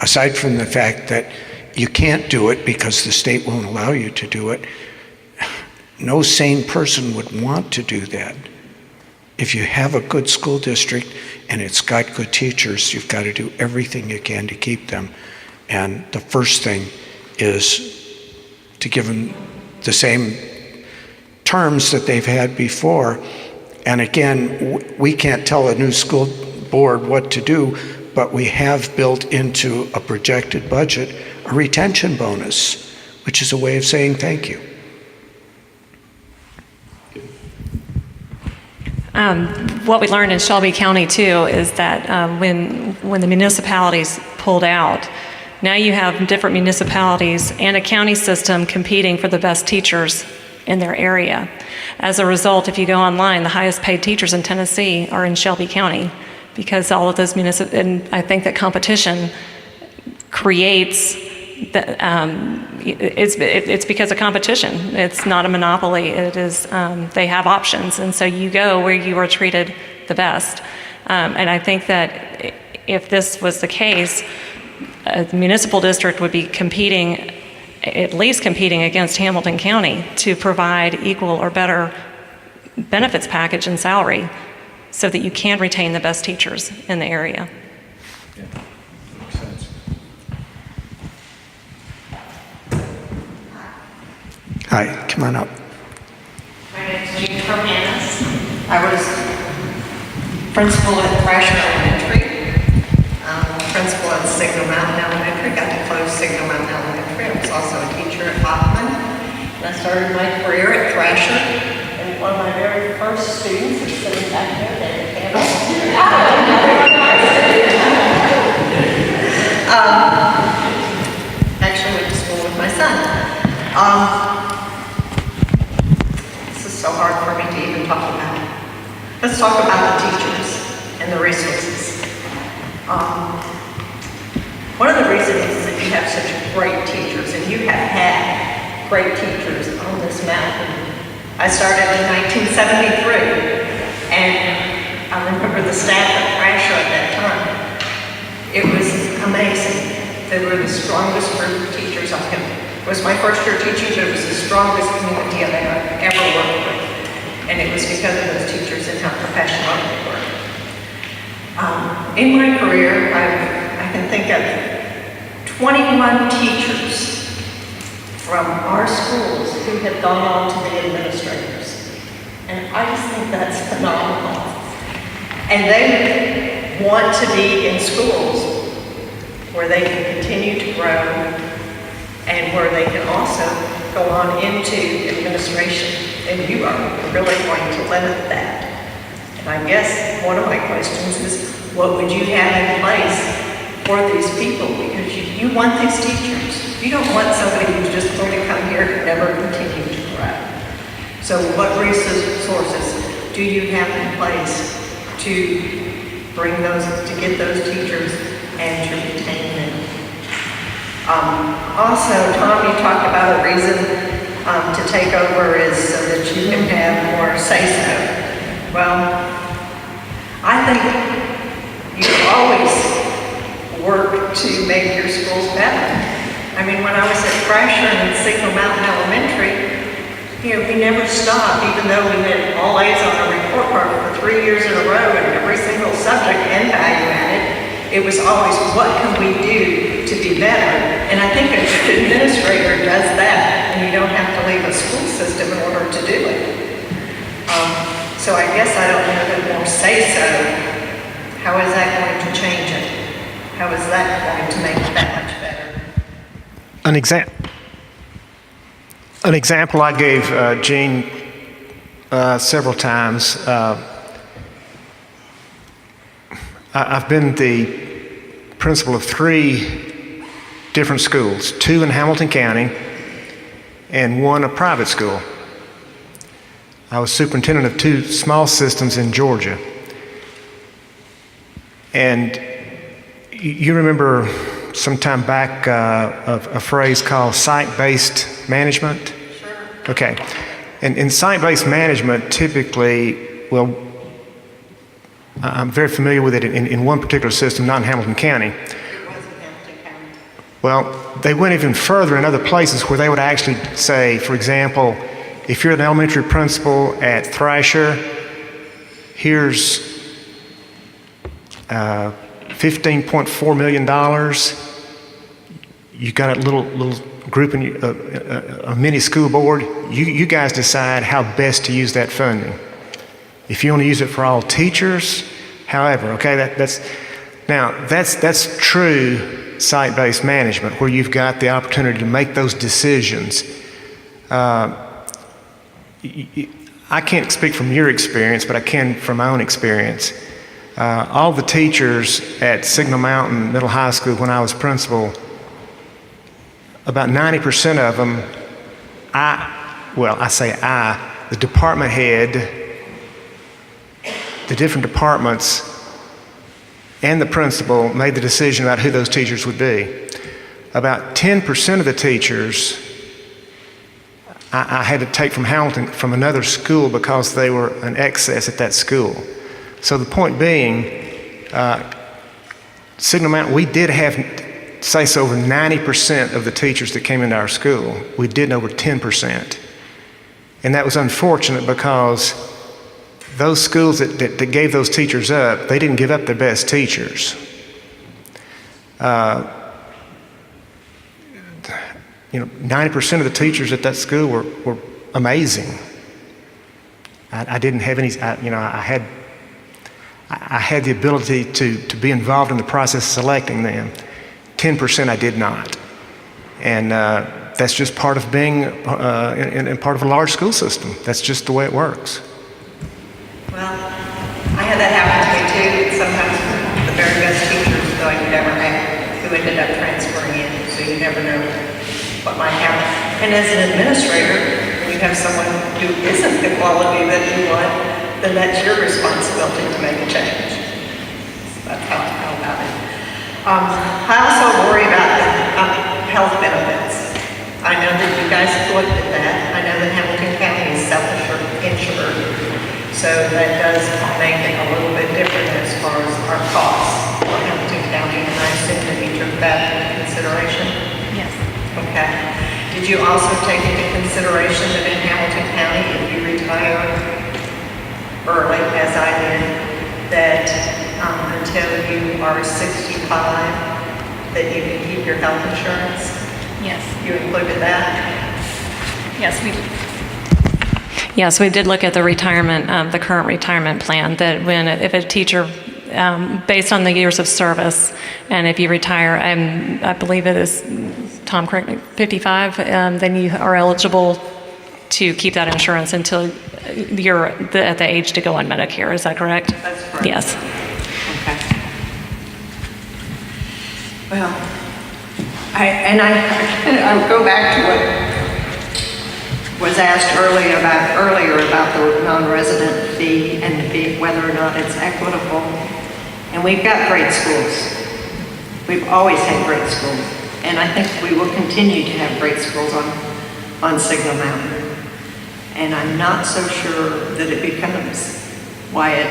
Aside from the fact that you can't do it because the state won't allow you to do it, no sane person would want to do that. If you have a good school district and it's got good teachers, you've got to do everything you can to keep them. And the first thing is to give them the same terms that they've had before. And again, we can't tell a new school board what to do, but we have built into a projected budget a retention bonus, which is a way of saying thank you. What we learned in Shelby County too is that when the municipalities pulled out. Now you have different municipalities and a county system competing for the best teachers in their area. As a result, if you go online, the highest paid teachers in Tennessee are in Shelby County, because all of those and I think that competition creates that, it's because of competition. It's not a monopoly. It is, they have options, and so you go where you are treated the best. And I think that if this was the case, a municipal district would be competing, at least competing against Hamilton County to provide equal or better benefits package and salary so that you can retain the best teachers in the area. Hi, come on up. My name is Jean Hermanis. I was principal at Thrasher Elementary, principal at Signal Mountain Elementary, got to close Signal Mountain Elementary. I was also a teacher at Hoffman. And I started my career at Thrasher, and one of my very first students is sitting back there, David Campbell. Actually went to school with my son. This is so hard for me to even talk about. Let's talk about the teachers and the resources. One of the reasons is that you have such great teachers, and you have had great teachers on this mountain. I started in 1973, and I remember the staff at Thrasher at that time. It was amazing. They were the strongest group of teachers I had. It was my first year teaching, but it was the strongest community I've ever worked with. And it was because of those teachers and how professional they were. In my career, I can think of 21 teachers from our schools who have gone on to be administrators. And I just think that's phenomenal. And they want to be in schools where they can continue to grow and where they can also go on into administration. And you are really going to limit that. And I guess one of my questions is, what would you have in place for these people? Because you want these teachers. You don't want somebody who's just going to come here and never continue to grow. So what resources do you have in place to bring those, to get those teachers and to retain them? Also, Tom, you talked about a reason to take over is so that you can have more say-so. Well, I think you always work to make your schools better. I mean, when I was at Thrasher and Signal Mountain Elementary, we never stopped, even though we had all A's on our report card for 3 years in a row in every single subject and value added. It was always, what can we do to be better? And I think a good administrator does that, and you don't have to leave a school system in order to do it. So I guess I don't know that more say-so. How is that going to change it? How is that going to make it that much better? An example I gave Jean several times. I've been the principal of 3 different schools, 2 in Hamilton County and 1 a private school. I was superintendent of 2 small systems in Georgia. And you remember some time back a phrase called site-based management? Sure. Okay. And in site-based management, typically, well, I'm very familiar with it in one particular system, not in Hamilton County. It wasn't Hamilton County. Well, they went even further in other places where they would actually say, for example, if you're an elementary principal at Thrasher, here's $15.4 million. You got a little group in a mini school board. You guys decide how best to use that funding. If you want to use it for all teachers, however, okay, that's true site-based management, where you've got the opportunity to make those decisions. I can't speak from your experience, but I can from my own experience. All the teachers at Signal Mountain Middle High School when I was principal, about 90% of them, the department head, the different departments, and the principal made the decision about who those teachers would be. About 10% of the teachers I had to take from Hamilton from another school because they were an excess at that school. So the point being, Signal Mountain, we did have, say, so over 90% of the teachers that came into our school. We did over 10%. And that was unfortunate because those schools that gave those teachers up, they didn't give up their best teachers. 90% of the teachers at that school were amazing. I didn't have any, I had the ability to be involved in the process of selecting them. 10% I did not. And that's just part of being in part of a large school system. That's just the way it works. Well, I had that happen to me too. Sometimes the very best teachers, though you never had, who ended up transferring in, so you never know what might happen. And as an administrator, when you have someone who isn't the quality that you want, then that's your responsibility to make a change. That's how I feel about it. I also worry about the health benefits. I know that you guys have looked at that. I know that Hamilton County is self-insured, so that does make it a little bit different as far as our costs for Hamilton County, and I assume that you took that into consideration? Yes. Okay. Did you also take into consideration that in Hamilton County, if you retire early, as I did, that until you are 65, that you can keep your health insurance? Yes. You included that? Yes, we did. Yes, we did look at the retirement, the current retirement plan, that if a teacher, based on the years of service, and if you retire, I believe it is, Tom, correct me, 55, then you are eligible to keep that insurance until you're at the age to go on Medicare. Is that correct? That's correct. Yes. Okay. Well, I'll go back to what was asked earlier about the non-resident fee and whether or not it's equitable. And we've got great schools. We've always had great schools. And I think we will continue to have great schools on Signal Mountain. And I'm not so sure that it becomes why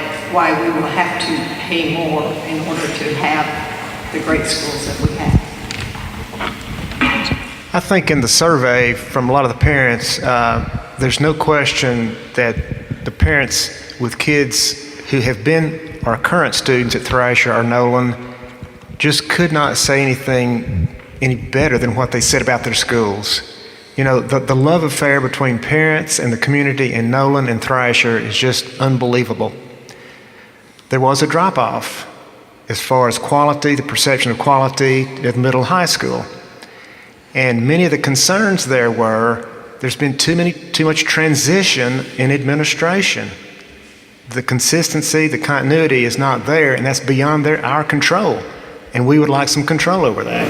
we will have to pay more in order to have the great schools that we have. I think in the survey from a lot of the parents, there's no question that the parents with kids who have been or current students at Thrasher or Nolan just could not say anything any better than what they said about their schools. You know, the love affair between parents and the community in Nolan and Thrasher is just unbelievable. There was a drop-off as far as quality, the perception of quality at middle high school. And many of the concerns there were, there's been too much transition in administration. The consistency, the continuity is not there, and that's beyond our control. And we would like some control over that.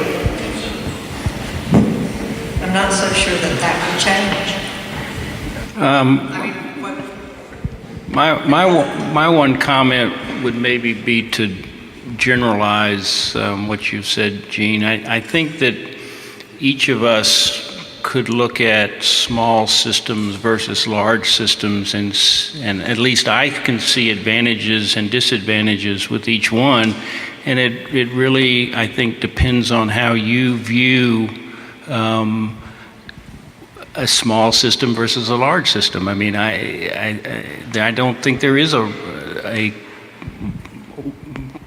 I'm not so sure that would change. My one comment would maybe be to generalize what you said, Gene. I think that each of us could look at small systems versus large systems, and at least I can see advantages and disadvantages with each one. And it really, I think, depends on how you view a small system versus a large system. I mean, I don't think there is a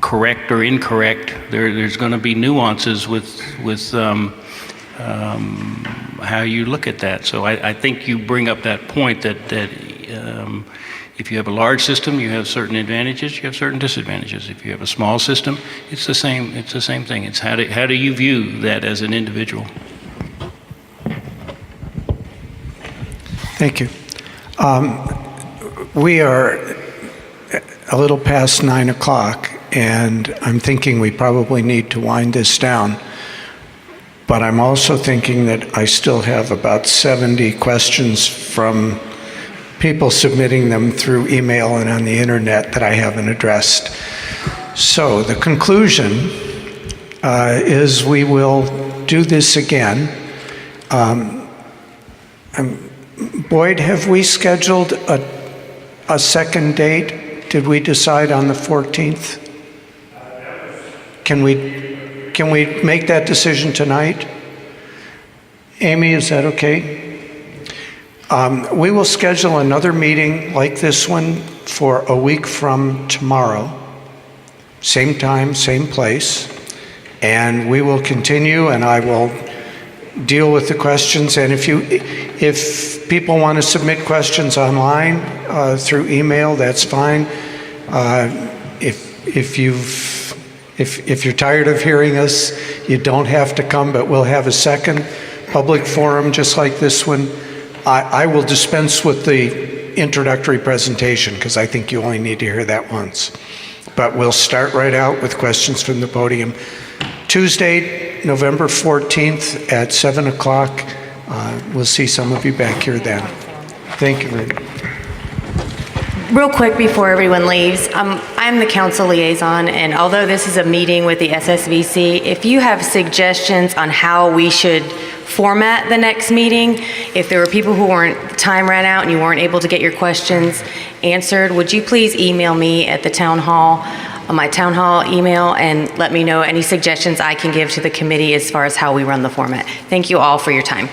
correct or incorrect. There's going to be nuances with how you look at that. So I think you bring up that point that if you have a large system, you have certain advantages, you have certain disadvantages. If you have a small system, it's the same thing. It's how do you view that as an individual? Thank you. We are a little past 9 o'clock, and I'm thinking we probably need to wind this down. But I'm also thinking that I still have about 70 questions from people submitting them through email and on the internet that I haven't addressed. So the conclusion is we will do this again. Boyd, have we scheduled a second date? Did we decide on the 14th? Can we make that decision tonight? Amy, is that okay? We will schedule another meeting like this one for a week from tomorrow. Same time, same place. And we will continue, and I will deal with the questions. And if people want to submit questions online through email, that's fine. If you're tired of hearing us, you don't have to come, but we'll have a second public forum just like this one. I will dispense with the introductory presentation because I think you only need to hear that once. But we'll start right out with questions from the podium. Tuesday, November 14th at 7 o'clock. We'll see some of you back here then. Thank you very much. Real quick before everyone leaves, I'm the council liaison, and although this is a meeting with the SSVC, if you have suggestions on how we should format the next meeting, if there were people who time ran out and you weren't able to get your questions answered, would you please email me at the town hall, on my town hall email, and let me know any suggestions I can give to the committee as far as how we run the format. Thank you all for your time.